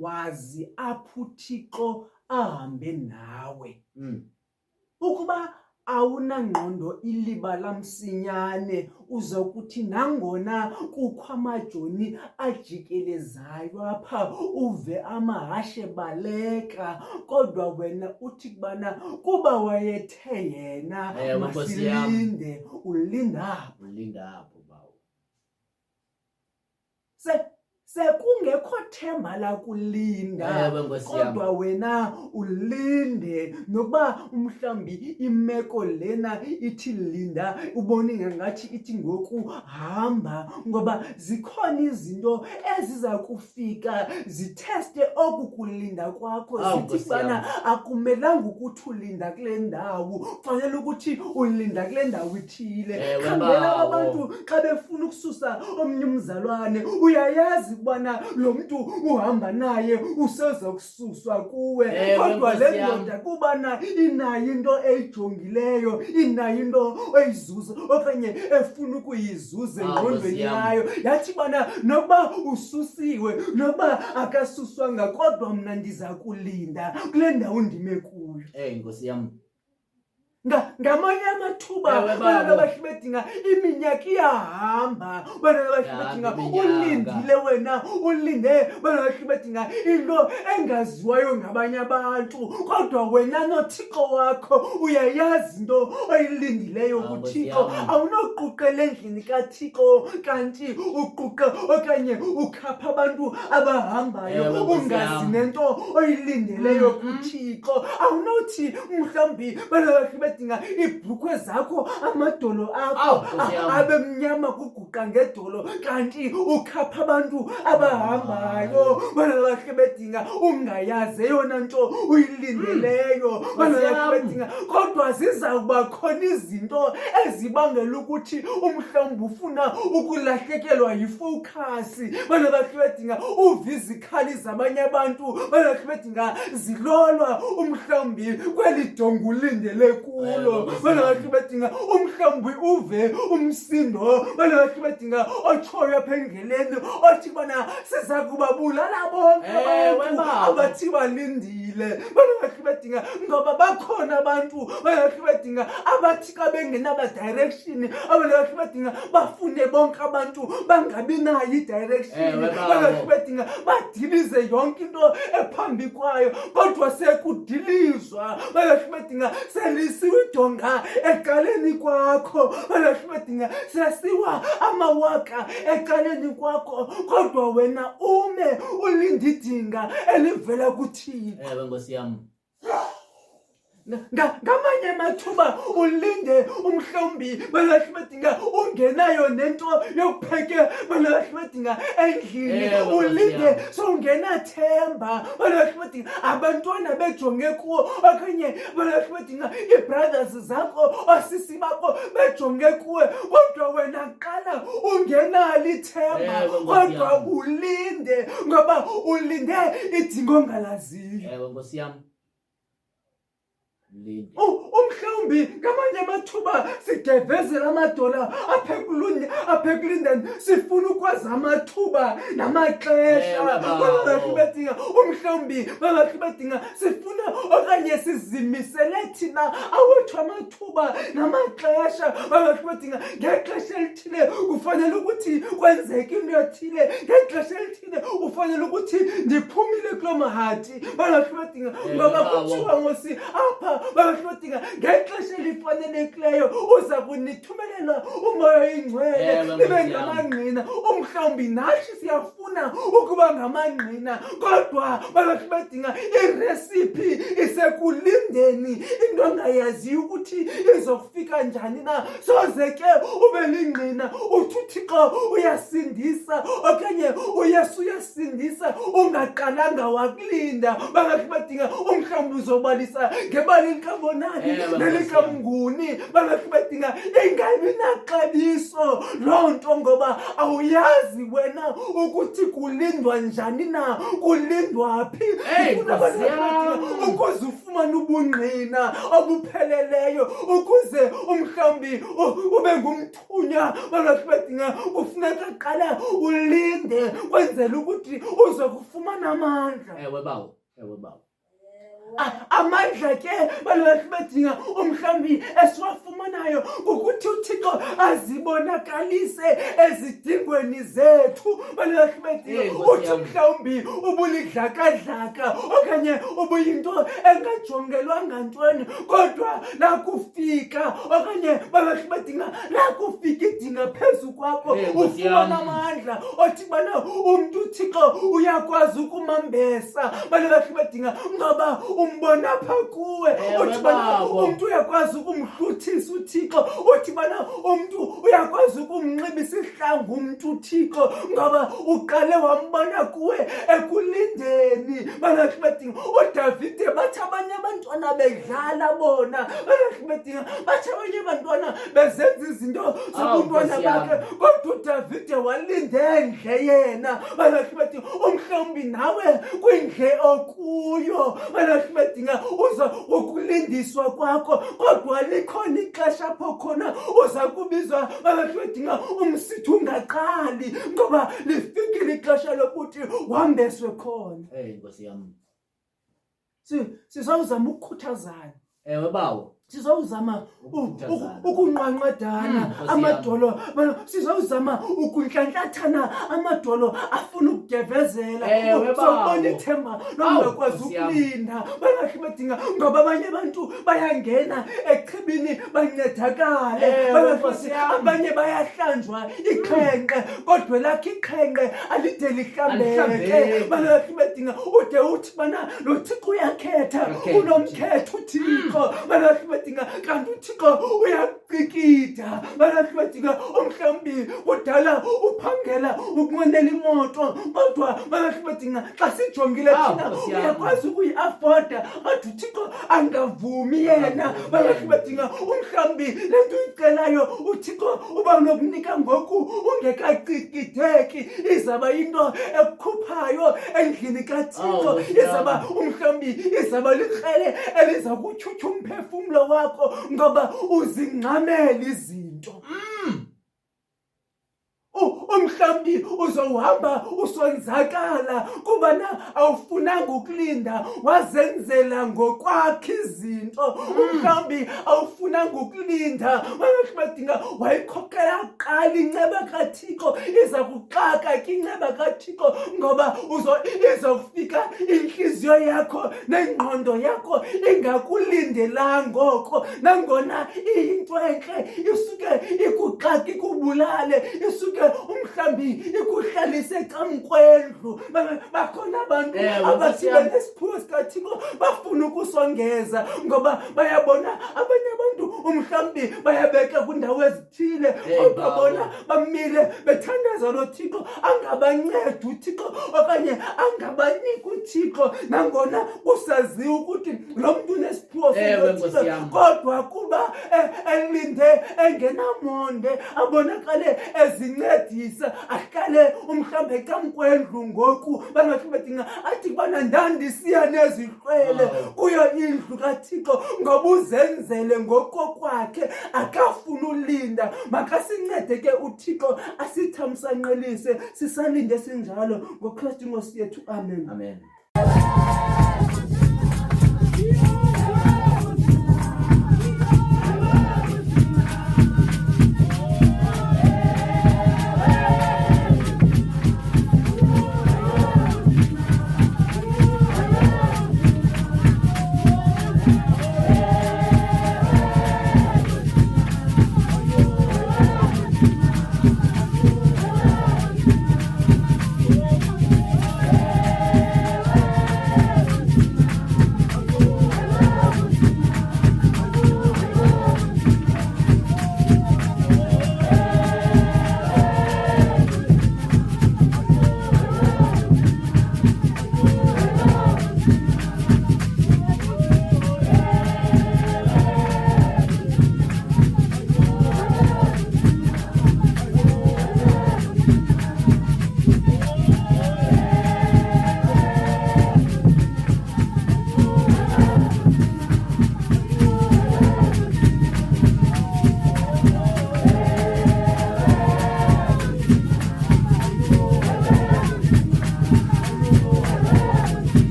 wazi apho uThixo ahambe nawe, ukuba awunangqondo ilibala msinyane uzokuthi nangona kukho amajoni ajikelezayo apha uve amahashe baleka, kodwa wena uthi kubana kuba wayethe yena masilinde, ulinda apho bawo. sekungekho themba lakulinda, kodwa wena ulinde. Nokuba mhlawumbi imeko lena ithi linda, ubone ngathi ithi ngoku hamba, ngoba zikhona izinto eziza kufika ziteste oku kulinda kwakho, zithi bana akumelanga ukuthi ulinda kule ndawo, kufanele ukuthi ulinda kule ndawo ithile. Khangela abantu xa befuna ukususa omnye umzalwane, uyayazi ubana lo mntu uhamba naye useza kususwa kuwe, kodwa le ndoda kubana inayo into eyijongileyo, inayo into oyizuza okanye efuna ukuyizuza engqondweni yayo, yathi bana nokuba ususiwe, nokuba akasuswanga, kodwa mna ndiza kulinda kule ndawo ndime kuyo. Nkosi yam. Ngamanye amathuba bana bahle bedinga iminyaka iyahamba, bana bahle bedinga ulindile wena, ulinde, bana bahle bedinga into engaziwayo ngabanye abantu, kodwa wena noThixo wakho uyayazi into oyilindileyo kuThixo. Awunoquqela endlini kaThixo kanti uquqa okanye ukhapha abantu abahambayo ungazi nento oyilindeleyo kuThixo. Awunothi mhlawumbi bana bahle dinga ibhrukhwe zakho amadolo akho abe mnyama kuguqa ngedolo kanti ukhapha abantu abahambayo, bana bahle bedinga ungayazi eyona nto uyilindeleyo, bana bahle bedinga. Kodwa ziza kuba khona izinto ezibangela ukuthi umhlawumbi ufuna ukulahlekelwa yifocus, bana bahle bedinga uve izikhali zabanye abantu, bana bahle bedinga zilolwa umhlawumbi kweli dongo ulindele kulo, bana bahle bedinga umhlawumbi uve umsindo, bana bahle bedinga otshoyo apha endleleni othi bana siza kubabulala bonke abantu abathi balindile, bana bahle bedinga. Ngoba bakhona abantu bana bahle bedinga abathi xa bengenaba direction, bana bahle bedinga bafune bonke abantu bangabi nayo i-direction, bana bahle bedinga badilize yonke into ephambi kwayo, kodwa sekudilizwa, bana bahle bedinga selisiwe idonga eqaleni kwakho, bana bahle bedinga sesiwa amawaka eqaleni kwakho, kodwa wena ume ulinde idinga elivela kuThixo. Nkosi yam. Ngamanye amathuba ulinde umhlawumbi bana bahle bedinga ungenayo nento yokupheka, bana bahle bedinga endlini, ulinde sowungenathemba, bana bahle bedinga abantwana bejonge kuwo okanye bana bahle bedinga ii-brothers zakho osisi bakho bejonge kuwe, kodwa wena qala ungenalo ithemba, kodwa ulinde ngoba ulinde idinga ongalaziyo. Nkosi yam. Umhlawumbi ngamanye amathuba sidevezela amadola apha ekulindeni, sifuna ukwazi amathuba namaxesha, bana bahle bedinga. Umhlawumbi bana bahle bedinga sifuna okanye sizimisele thina awethu amathuba namaxesha, bana bahle bedinga ngexesha elithile kufanele ukuthi kwenzeke into ethile, ngexesha elithile ufanele ukuthi ndiphumile kulo mahati, bana bahle bedinga. Ngoba kuthiwa ngosi apha bana bahle bedinga ngexesha elifanelekileyo uza kunithumelela umoya oyingcwele libe ngamangqina. Umhlawumbi nathi siyafuna ukuba ngamangqina, kodwa balokhu bedinga irecipe isekulindeni, into ongayaziyo ukuthi izokufika njani na. Soze ke ube lingqina uthi uThixo uyasindisa okanye uYesu uyasindisa ungaqalanga wakulinda. Balokhu bedinga umhlawumbi uzobalisa ngebali likabonani nelikamnguni. Balokhu bedinga ingabi naxabiso loo nto, ngoba awuyazi wena ukuthi kulindwa njani na, kulindwa phi. Ukuze ufumane ubungqina obupheleleyo, ukuze umhlawumbi ube ngumthunywa, balokhu bedinga kufuneka qala ulinde kwenzela ukuthi uzokufumana amandla. Ewe bawo. Amandla ke balokhu bedinga umhlawumbi esiwafumanayo ukuthi uThixo azibonakalise ezidingweni zethu. Balokhu bedinga uthi mhlawumbi ubulidlakadlaka okanye ubuyinto engajongelwanga ntweni, kodwa nakufika okanye balokhu bedinga nakufika idinga phezu kwakho ufumana amandla. Othi bana umntu uThixo uyakwazi ukumambesa. Balokhu bedinga ngoba umbona pha kuwe. Uthi bana umntu uyakwazi ukumhluthisa uThixo. Uthi bana umntu uyakwazi ukumnxibisa isihlangu umntu uThixo, ngoba uqale wambona kuwe ekulindeni. Balokhu bedinga uDavide bathi abanye abantwana bedlala bona. Balokhu bedinga bathi abanye abantwana bezenza izinto zobuntwana bakhe, kodwa uDavide walinde endle yena. Balokhu bedinga umhlawumbi nawe kwindle okuyo, balokhu bedinga uza ukulindiswa kwakho, kodwa likhona ixesha apho khona uza kubizwa. Balokhu bedinga umsitho ungaqali, ngoba lifikile ixesha lokuthi wambeswe khona. Nkosi yami. Sizawuzama ukukhuthazana. Ewe bawo. Sizawuzama ukunqanqadana amadolo. Sizawuzama ukuntlantathana amadolo afuna ukugevezela. Uzobona ithemba longakwazi ukulinda. Balokhu bedinga ngoba abanye abantu bayangena echibini bancedakale. Abanye bayahlanjwa iqhenqe, kodwa lakhe iqhenqe alide lihlambeke. Balokhu bedinga ude uthi bana lo Thixo uyakhetha, unomkhetho uThixo. Balokhu bedinga kanti uThixo uyaqikida. Balokhu bedinga umhlawumbi kudala uphangela ukunqwenela imoto, kodwa balokhu bedinga xa sijongile thina uyakwazi ukuyi-afforda, kodwa uThixo angavumi yena. Balokhu bedinga umhlawumbi le nto uyicelayo uThixo uba nokunika ngoku ungekaqikideki, izaba into ekukhuphayo endlini kaThixo. Izaba umhlawumbi izaba likrele eliza kutyhutyha umphefumlo wakho, ngoba uzingxamela izinto. Umhlawumbi uzohamba usonzakala kuba na awufunanga ukulinda, wazenzela ngokwakho izinto. Umhlawumbi awufunanga ukulinda, balokhu bedinga wayikhokela kuqala inceba kaThixo, iza kuxaka ke inceba kaThixo, ngoba izofika inhliziyo yakho nengqondo yakho ingakulindelanga oko, nangona iyinto entle isuke ikuxaka ikubulale, isuke umhlawumbi ikuhlalise camkwendlu. Bakhona abantu abasibe nesiphiwo sikaThixo bafuna ukusongeza, ngoba bayabona abanye abantu umhlawumbi bayabeka kwindawo ezithile, kodwa bona bamile bethandaza lo Thixo angabanceda uThixo okanye angabanika uThixo, nangona kusaziwa ukuthi lo mntu unesiphiwo sikaThixo, kodwa kuba elinde engenamonde abonakale ezincedisa, ahlale umhlawumbi camkwendlu ngoku. Balokhu bedinga athi bana ndandisiya nezihlwele kuyo indlu kaThixo, ngoba uzenzele ngokokwakhe akafuna ulinda. Makasincede ke uThixo asithamsanqelise sisalinde sinjalo ngoKristu Nkosi yethu. Amen. Amen.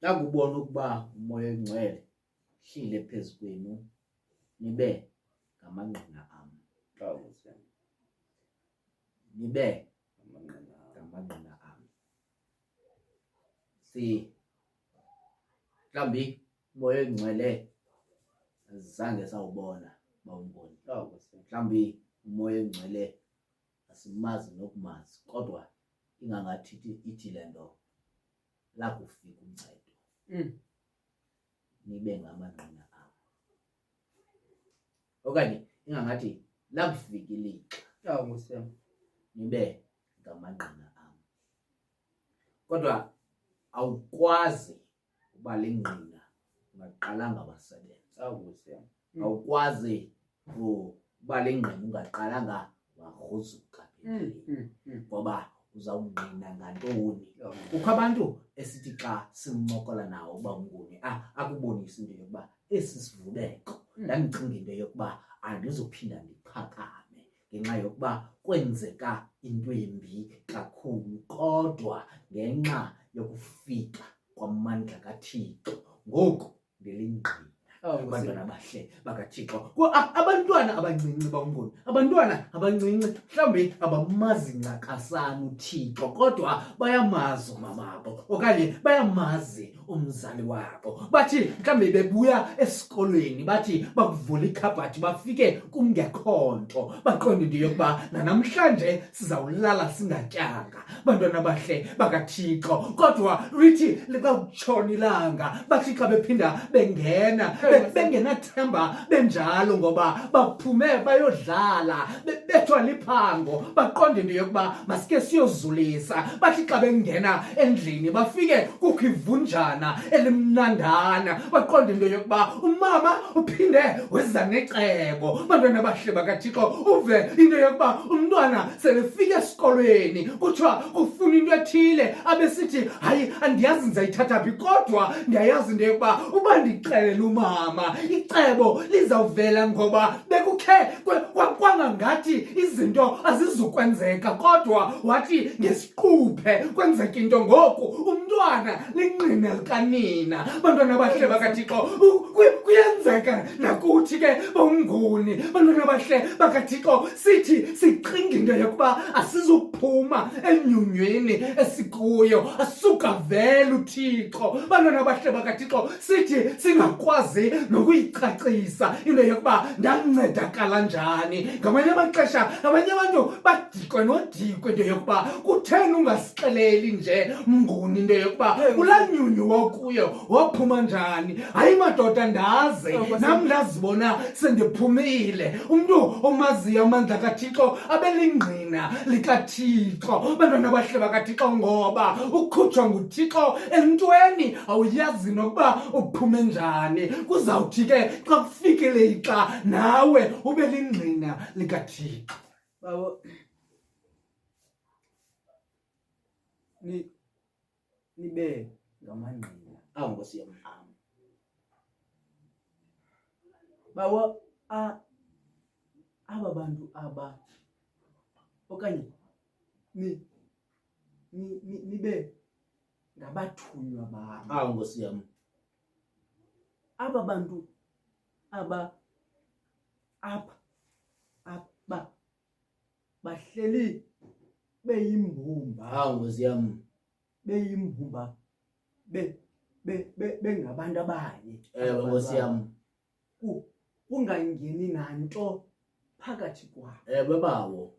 Yakubona ukuba umoya ongcwele hlile phezu kwenu nibe ngamangqina am. Hawu Nkosi yami. Nibe Amangqina am. ngamangqina am. Mhlawumbi umoya ongcwele azange sawubona bawumboni. Hawu Nkosi yami. Mhlawumbi umoya ongcwele asimazi nokumazi kodwa ingangathi ithi le nto lakufika uncedo nibe ngamangqina am. Okanye ingangathi lakufika ilixa Hawu Nkosi yami. nibe ngamangqina am. Kodwa awukwazi uba lingqina ungaqalanga wasebenza. Hawu Nkosi yami. Awukwazi uba lingqina ungaqalanga wagruzuka phezulu. Ngoba uzawungqina ngantoni? Kukho abantu esithi xa simncokola nawo uba unguni akubonisa into yokuba esi sivubeko ndandicinga into yokuba andizophinda ndiphakame ngenxa yokuba kwenzeka into embi kakhulu kodwa ngenxa yokufika kwamandla kaThixo ngoku ndilingqina. Abantwana abahle bakaThixo, abantwana abancinci bawumboni, abantwana abancinci mhlawumbi abamazi ncakasana uThixo kodwa bayamazi umamabo okanye bayamazi umzali wabo. Bathi mhlawumbi bebuya esikolweni bathi bakuvula ikhabhathi bafike kungekho nto baqonde into yokuba namhlanje sizawulala singatyanga. Bantwana abahle bakaThixo kodwa lithi likawutshona ilanga bathi xa bephinda bengena bengenathemba benjalo ngoba baphume bayodlala bethwa liphango baqonde into yokuba masike siyozulisa. Bathi xa bengena endlini bafike kukho ivunjana elimnandana baqonde into yokuba umama uphinde weza necebo. Bantwana abahle bakaThixo uve into yokuba umntwana selefike esikolweni kuthiwa ufuna into ethile abesithi hayi andiyazi ndizayithatha phi kodwa ndiyayazi into yokuba uba ndixelele umama icebo lizawuvela ngoba bekukhe kwangangathi izinto azizukwenzeka kodwa wathi ngesiquphe kwenzeka into ngoku umntwana lingqina likanina. Bantwana abahle bakaThixo kuyenzeka nakuthi ke bawunguni. Bantwana abahle bakaThixo sithi sicinga into yokuba asizuphuma enyunywini esikuyo asukavela uThixo. Bantwana abahle bakaThixo sithi singakwazi nokuyicacisa into yokuba ndancedakala njani. Ngamanye amaxesha abanye abantu badikwe nodikwe into yokuba kutheni ungasixeleli nje mnguni into yokuba kulaa nyunyu wokuyo waphuma njani. Hayi madoda ndazi nam ndazibona sendiphumile. Umntu omaziyo amandla kaThixo abelingqina likaThixo. Bantwana abahle bakaThixo ngoba ukhutshwa nguThixo entweni awuyazi nokuba uphume njani. Kuzawuthi ke xa kufikele ixa nawe ube lingqina likaThixo. Babo nibe ngamangqina. Awu Nkosi yami. Bawo aba bantu aba okanye nibe ngabathunywa bami. Awu Nkosi yami. Aba bantu aba apha bahleli beyimbumba. Awu Nkosi yami. Beyimbumba bengabantu abanye. Ewe Nkosi yami. Kungangeni nanto phakathi kwabo. Ewe bawo.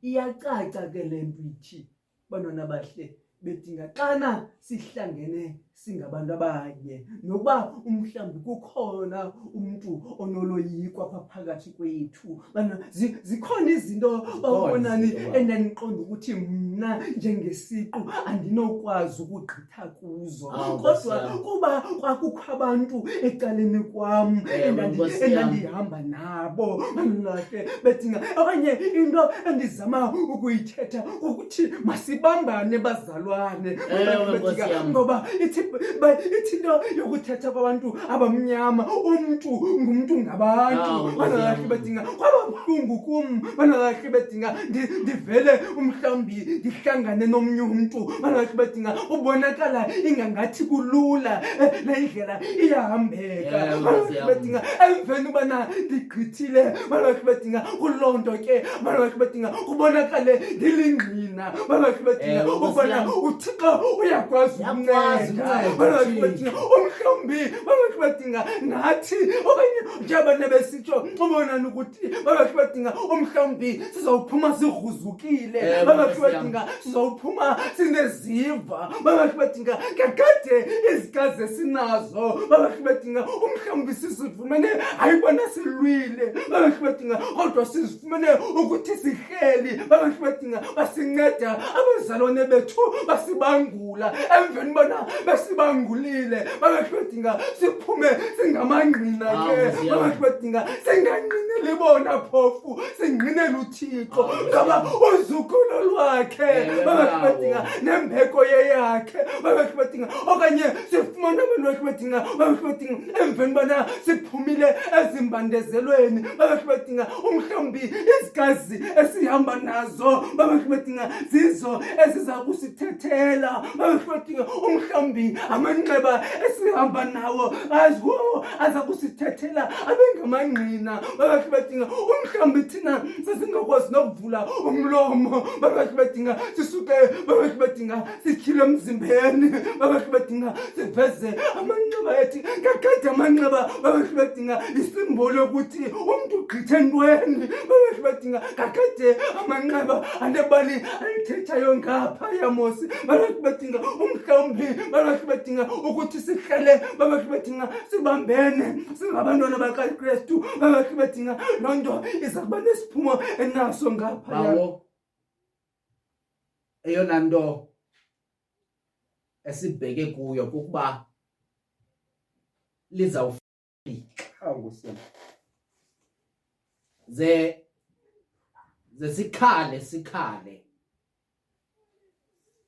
Iyacaca ke le nto ithi bantwana bahle bedinga xana sihlangene singabantu abanye nokuba umhlawumbi kukhona umntu onoloyiko apha phakathi kwethu. Bana zikhona izinto bawubonani endaniqonda ukuthi mna njengesiqu andinokwazi ukugqitha kuzo kodwa kuba kwakukho abantu ecaleni kwam endandihamba nabo banahle bedinga okanye into endizama ukuyithetha ukuthi masibambane bazalwane ngoba ithi ithi into yokuthetha kwabantu abamnyama umntu ngumuntu ngabantu banakahle bedinga kwababuhlungu kum banakahle bedinga ndivele umhlawumbi ndihlangane nomnye umntu banakahle bedinga ubonakala ingangathi kulula le ndlela iyahambeka banakahle bedinga emveni ubana ndigqithile banakahle bedinga kuloo nto ke banakahle bedinga kubonakale ndilingqina banakahle bedinga ukubana uThixo uyakwazi ukunceda banakahle bedinga umhlawumbi banakahle bedinga nathi okanye njengoba besitsho ubonani ukuthi banakahle bedinga umhlawumbi sizawuphuma sigruzukile banakahle bedinga sizawuphuma sineziva banakahle bedinga kakade izikazi esinazo banakahle bedinga umhlawumbi sizifumene ayibona silwile banakahle bedinga kodwa sizifumene ukuthi sihleli banakahle bedinga basinceda abazalwane bethu basibangula emveni bona basibangulile banakahle bedinga siphume singamangqina ke banakahle bedinga singanqineli bona phofu sinqinele uThixo ngoba uzukulo lwakhe banakahle bedinga nembeko yakhe banakahle bedinga okanye sifumana banakahle bedinga banakahle bedinga emveni bona siphumile ezimbandezelweni banakahle bedinga umhlawumbi izikazi esihamba nazo banakahle bedinga zizo eziza kusithethela banakahle bedinga umhlawumbi amanxeba esihamba nawo aza kusithethela abengamangqina banakahle bedinga umhlawumbi thina sesingakwazi nokuvula umlomo banakahle bedinga sisuke banakahle bedinga sikhile emzimbeni banakahle bedinga siveze amanxeba ethi kakade amanxeba banakahle bedinga isimbolo yokuthi umuntu ugqithe entweni banakahle bedinga kakade amanxeba anebali alithethayo ngapha yamosi banakahle bedinga umhlawumbi banakahle bedinga ukuthi sihlale banakahle bedinga sibambene singabantwana bakaKristu banakahle bedinga loo nto iza kuba nesiphumo enaso ngapha bawo eyona nto esibheke kuyo kukuba lizawufika ze sikhale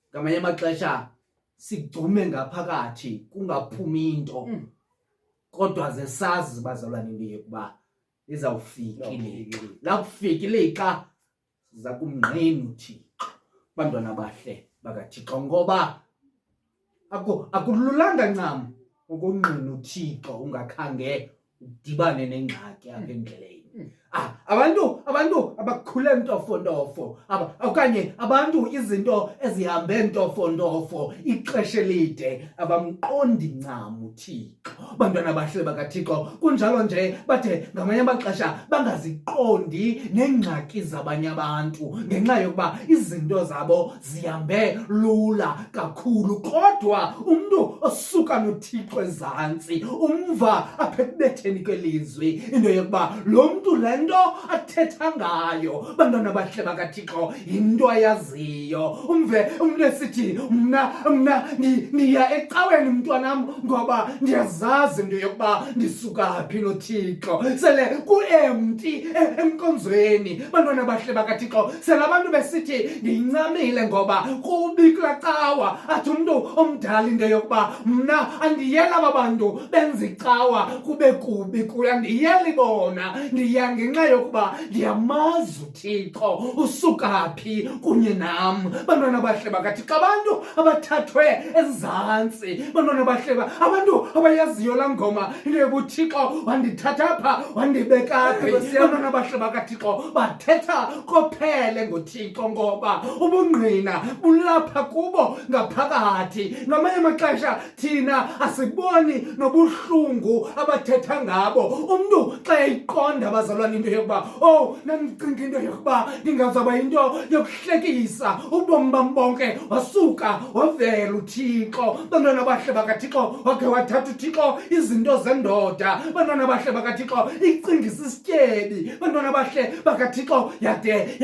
ngamanye amaxesha sigcume ngaphakathi kungaphumi into kodwa ze sazi bazalwane into yokuba lizawufika la kufika ilixa siza kumngqina uThixo bantwana bahle bakaThixo ngoba akululanga ncam ukungqina uThixo ungakhange udibane nengxaki apha endleleni abantu abakhule ntofontofo okanye abantu izinto ezihambe ntofontofo ixesha elide abamqondi ncam uThixo bantwana bahle bakaThixo kunjalo nje bathe ngamanye amaxesha bangaziqondi neengxaki zabanye abantu ngenxa yokuba izinto zabo zihambe lula kakhulu kodwa umntu osuka noThixo ezantsi umva apha ekubetheni kwelizwi into yokuba lo mntu le nto athetha ngayo bantwana bahle bakaThixo yinto ayaziyo umve umntu esithi mna ndiya ecaweni mntwanam ngoba ndiyazazi into yokuba ndisuka phi noThixo sele ku-empty enkonzweni bantwana bahle bakaThixo sele abantu besithi ndiyincamile ngoba kubi kulaa cawa athi umntu omdala into yokuba mna andiyeli aba bantu benza icawa kube kubi kuya ndiyeli bona ndiya ngenxa yokuba ndiyamazi uThixo usuka phi kunye nam bantwana bahle bakaThixo abantu abathathwe ezantsi bantwana bahle abantu abayaziyo laa ngoma into yokuba uThixo wandithatha pha wandibeka phi bantwana bahle bakaThixo bathetha kophele ngoThixo ngoba ubungqina bulapha kubo ngaphakathi ngamanye amaxesha thina asiboni nobuhlungu abathetha ngabo umntu xa eyiqonda abazalwane into yokuba nandicinga into yokuba ndingazaba yinto yokuhlekisa ubomi bam bonke wasuka wavela uThixo bantwana bahle bakaThixo wakhe wathatha uThixo izinto zendoda bantwana bahle bakaThixo icingisa isityebi bantwana bahle bakaThixo yade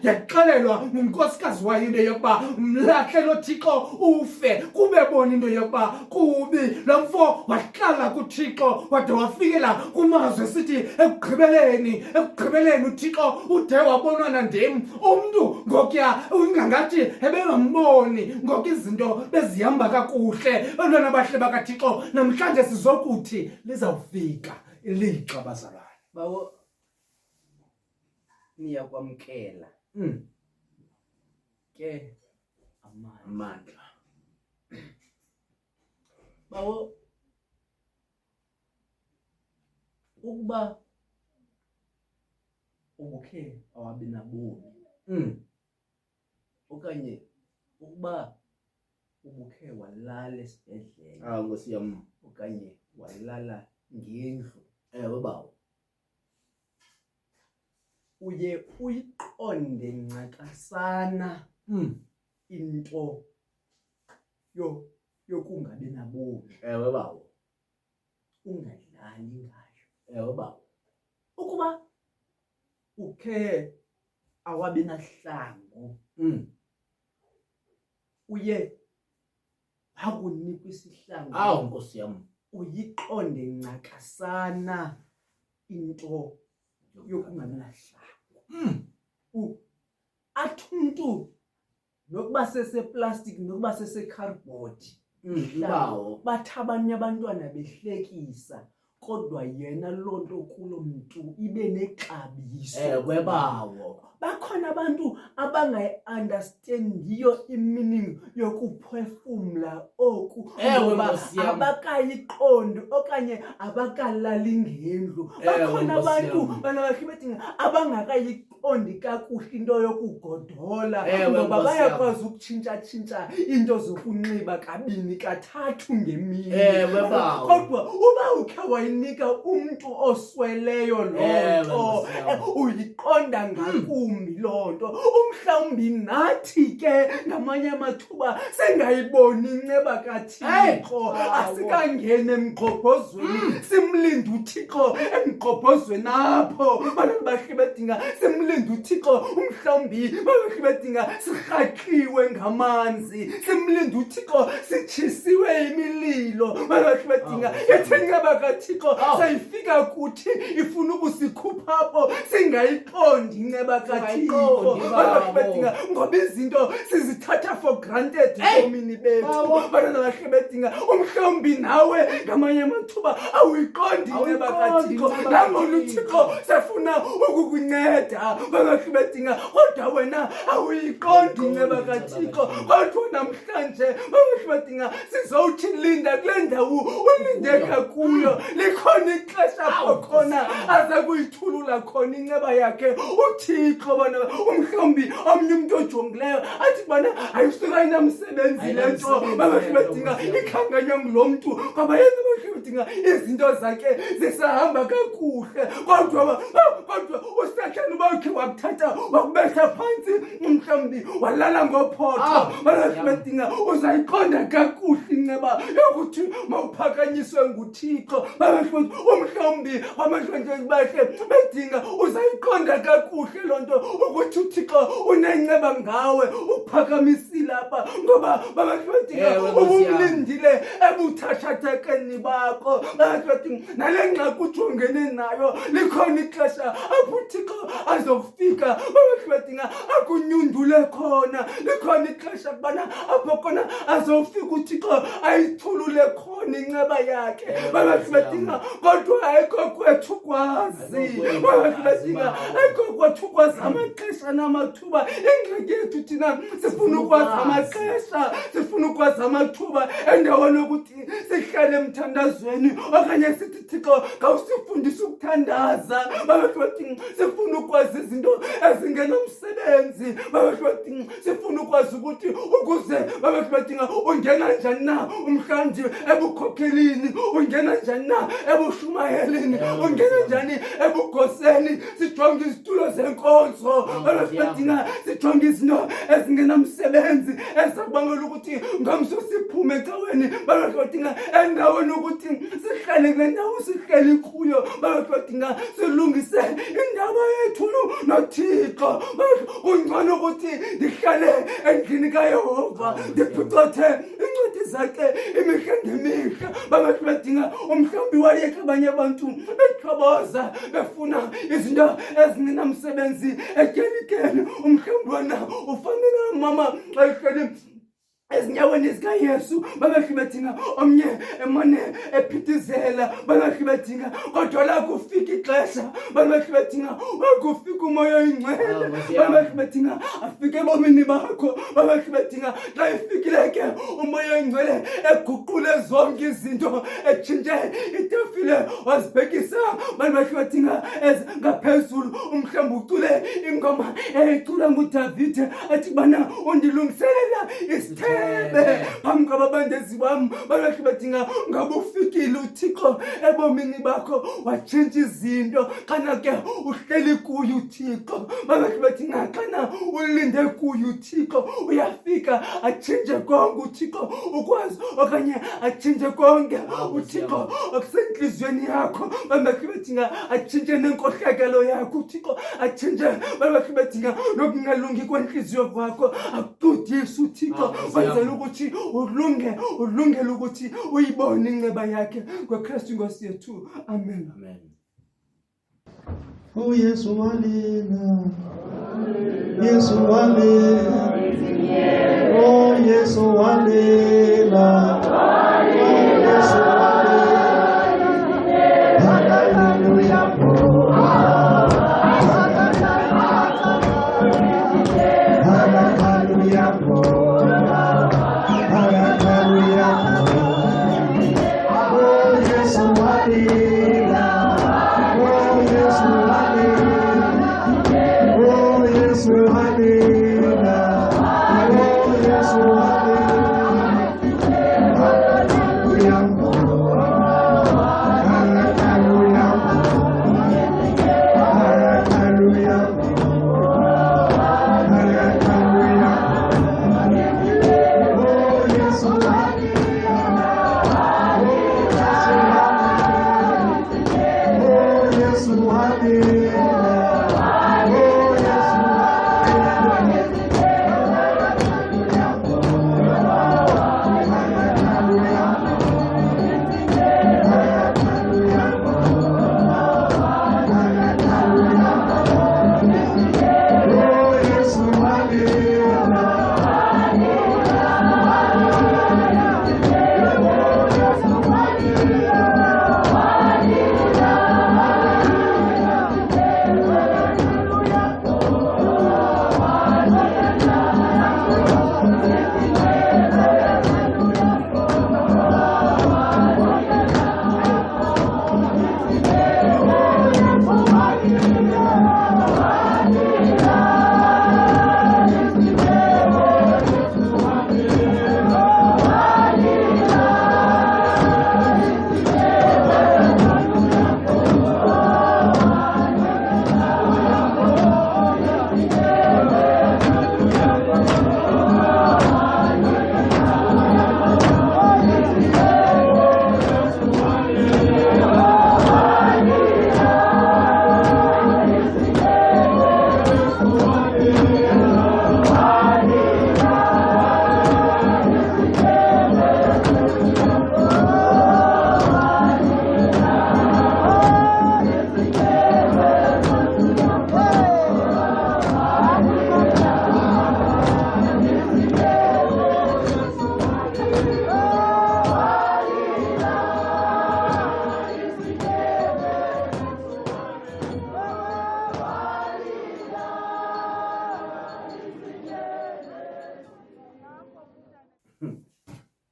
yaxelelwa ngunkosikazi wayo into yokuba mlahle lo Thixo ufe kube bona into yokuba kubi lo mfo wahlala kuThixo wade wafikela kumazwe sithi ekugqibeleni uThixo ude wabonwa nandim umuntu ngokuya ungangathi ebengamboni ngoku izinto bezihamba kakuhle abantwana abahle bakaThixo namhlanje sizokuthi lizawufika ilixa bazalwane bawo niyakwamkela ke amandla bawo ukuba ubukhe awabi nabomi okanye ukuba ubukhe walala esibhedlela Nkosi yam. okanye walala ngendlu Ewe bawo. uye uyiqonde ncakasana into yokungabi nabomi Ewe bawo. ungadlali ngayo. Ewe bawo. Ukuba ukhe awabi nahlangu uye wakunikwa isihlangu Nkosi yam. uyiqonde ncakasana into yokungabi nahlangu. Athi umuntu nokuba seseplastic nokuba sesecardboard Bawo. bathi abanye abantwana behlekisa kodwa yena lonto kulo muntu ibe nexabiso. Ewe bawo. Bakhona abantu abangayi-understandiyo i-meaning yokuphefumla oku ngoba abakayiqondi okanye abakalali ngendlu. Bakhona abantu banabahle abangakayiqondi kakuhle into yokugodola ngoba bayakwazi ukutshintsha into zokunxiba kabini kathathu ngemini. Kodwa uba ukhe wayinika umuntu osweleyo lonto uyiqonda ngakumbi lonto umhlawumbi nathi ke ngamanye amathuba sengayiboni inceba kaThixo asikangene emgqobhozweni simlinde uThixo emgqobhozweni apho abantu bahle bedinga simlinde uThixo umhlawumbi bahle bedinga sirhaqiwe ngamanzi simlinde uThixo sitshisiwe imililo bahle bedinga ethengaba kaThixo sayifika kuthi ifuna ukusikhupha apho singayiqondi inceba kaThixo ngoba izinto sizithatha for granted ebomini bethu. Abantwana bahle bedinga umhlawumbi nawe ngamanye amathuba awuyiqondi inceba kaThixo nangona uThixo sefuna ukukunceda bahle bedinga kodwa wena awuyiqondi inceba kaThixo. Kodwa namhlanje bahle bedinga sizowuthi linda kule ndawo ulindeka kuyo likhona ixesha apho khona aza kuyithulula khona inceba yakhe uThixo. Umhlawumbi omnye umuntu ojongileyo athi bana ayisuka inamsebenzi le nto babahle bedinga ikhankanywa ngulo mntu ngoba yena bahle bedinga izinto zakhe zisahamba kakuhle kodwa usathane uba ukhe wakuthatha wakubetha phansi umhlawumbi walala ngophotho babahle bedinga uzayiqonda kakuhle inceba yokuthi mawuphakanyiswe nguThixo. Umhlawumbi amahlanje bahle bedinga uzayiqonda kakuhle lonto ukuthi uThixo unenceba ngawe uphakamisile lapha ngoba babadinga ubumlindile ebuthathathekeni bakho bathi nale ngxaki ujongene nayo likhona ixesha apho uThixo azofika babadinga akunyundule khona likhona ixesha kubana apho khona azofika uThixo ayithulule khona inceba yakhe babadinga kodwa ayikho kwethu kwazi babadinga ayikho kwethu kwazi amaxesha namathuba ingxaki yethu thina sifuna ukwazi amaxesha sifuna ukwazi amathuba endaweni yokuthi sihlale emthandazweni okanye sithi Thixo kawusifundise ukuthandaza babathi sifuna ukwazi izinto ezingenomsebenzi babathi sifuna ukwazi ukuthi ukuze babathi ungena njani na umhlanje ebukhokhelini ungena njani na ebushumayeleni ungena njani ebugoseni sijonga izitulo zenkonzo babathi sijonga izinto ezingenamsebenzi ezakubangela ukuthi ngamso siphume ecaweni babathi endaweni ukuthi sihlale kule ndawo sihleli kuyo baba badinga silungise indaba yethu noThixo ungcono ukuthi ndihlale endlini kaYehova ndiphucothe incwadi zakhe imihla ngemihla baba badinga umhlawumbi wayekho abanye abantu bethoboza befuna izinto ezingenamsebenzi etyelekeni umhlawumbi wona ufanele mama xa ihleli ezinyaweni zikaYesu babahibethinga omnye emane ephithizela babahibethinga kodwa la kufika ixesha babahibethinga wakufika umoya oyingcwele babahibethinga afike ebomini bakho babahibethinga xa ifikile ke umoya oyingcwele eguqule zonke izinto etshintshe itafile wazibhekisa babahibethinga ngaphezulu umhlawumbi ucule ingoma ecula nguDavide athi bana undilungiselela isithebe phambi kwababandezi bami balokhu badinga ngabe ufikile uThixo ebomini bakho watshintsha izinto xana ke uhleli kuyo uThixo balokhu badinga xana ulinde kuyo uThixo uyafika atshintshe konke uThixo ukwazi okanye atshintshe konke uThixo okusenhlizweni yakho balokhu badinga atshintshe nenkohlakalo yakho uThixo atshintshe balokhu badinga nokungalungi kwenhliziyo yakho akuqudise uThixo wenzela ukuthi ulungele ukuthi uyibone inceba yakhe ngoKristu Nkosi yethu amen. Oh Yesu walila, Yesu walila, oh Yesu walila, oh Yesu walila, hallelujah.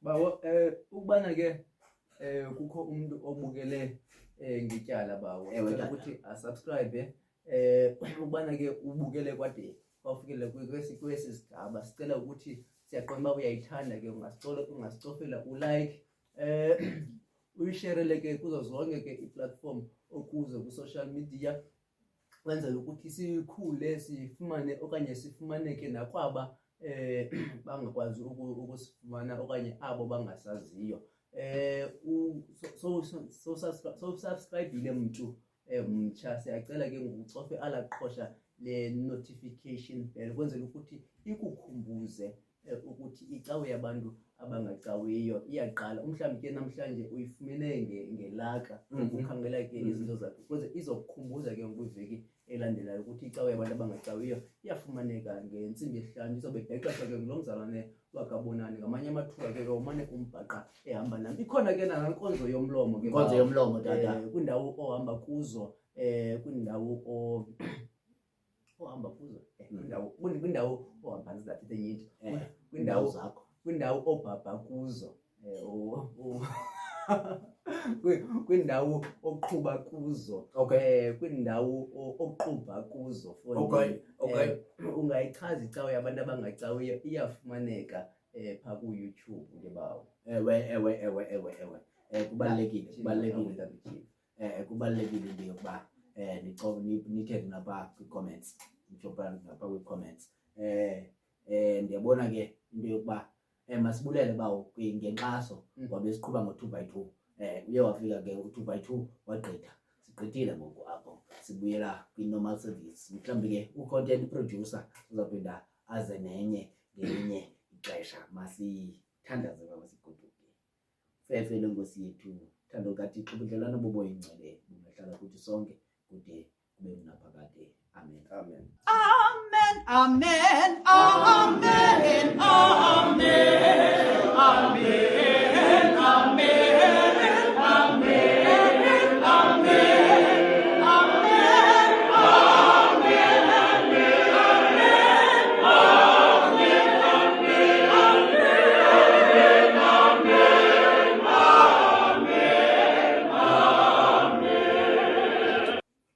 Bawo ukubana ke kukho umuntu obukele ngityala bawo ngicela ukuthi asubscribe ukubana ke ubukele kwade bafikele kwesi sigaba sicela ukuthi siyaqonda uba uyayithanda ke ungasicofela ulike uyishare ke kuzo zonke ke iplatform okuzo ku social media wenzela ukuthi sikhule sifumane okanye sifumaneke nakwaba bangakwazi ukusifumana okanye abo bangasaziyo so subscribe muntu mtsha siyacela ke ngokucofe alaqhosha le notification bell kwenzela ukuthi ikukhumbuze ukuthi icawe yabantu abangacawiyo iyaqala. Mhlawumbe ke namhlanje uyifumene ngelaka ukhangela ke izinto zakho ukuze izokukhumbuza ke ngokweveki elandelayo ukuthi icawe yabantu abangacawiyo iyafumaneka ngentsimbi yesihlanu. Izobe ibhexeshwa ke ngulo mzalwane wakabonani. Ngamanye amathuba ke umane umbhaqa ehamba nami. Ikhona ke nankonzo yomlomo ke inkonzo yomlomo tata kwindawo ohamba kuzo kwindawo ohamba kuzo kwindawo ohamba zizathethe nyinji kwindawo zakho kwindawo obhabha kuzo kwindawo oqhuba kuzo kwindawo oqhuba kuzo ungayichaza icawe yabantu abangacawiyo iyafumaneka pha ku-YouTube ke bawo. ewe kubalulekile into yokuba nithethe napha kwi-comments napha kwi-comments. Ndiyabona ke into yokuba masibulele bawo ngenkxaso ngoba esiqhuba ngo-2x2. Uye wafika ke u-2x2 wagqitha, sigqithile ngoku apho sibuyela kwi-normal service. Mhlawumbi ke u-content producer uzawuphinda aze ngelinye ixesha. Masithandaze baba sigoduke. Fefe lenkosi yethu, thando kaThixo, ubudlelwane boboyingcwele bungahlala kuthi sonke kude kube mnaphakade. Amen. Amen. Amen. Amen. Amen. Amen. Amen. Amen.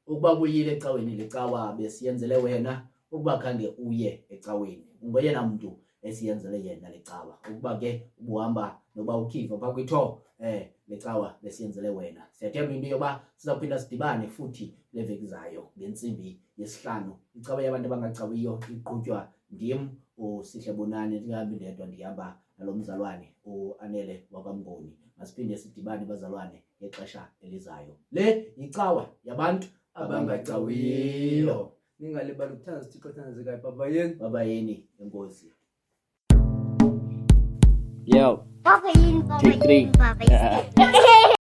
Ukuba buyile ecaweni lecawa besiyenzele wena, ukuba khange uye ecaweni ungoyena muntu esiyenzele yena lecawa. Ukuba ke ubuhamba noba ukhiva pha kwitho lecawa besiyenzele wena. Siyathemba into yoba sizawuphinda sidibane futhi kule veki zayo ngentsimbi yesihlanu. Icawa yabantu abangacawiyo iqhutywa ndim uSihle Bonani. Ndingahambi ndedwa, ndihamba nalo mzalwane uAnele wakwamngoni. Masiphinde sidibane bazalwane ngexesha elizayo. Le yicawa yabantu abangacawiyo. Ningalibali ukuthandaza uThixo, thandazekayo. Babayeni enkosi. Papa yini, Papa yini, Papa yini.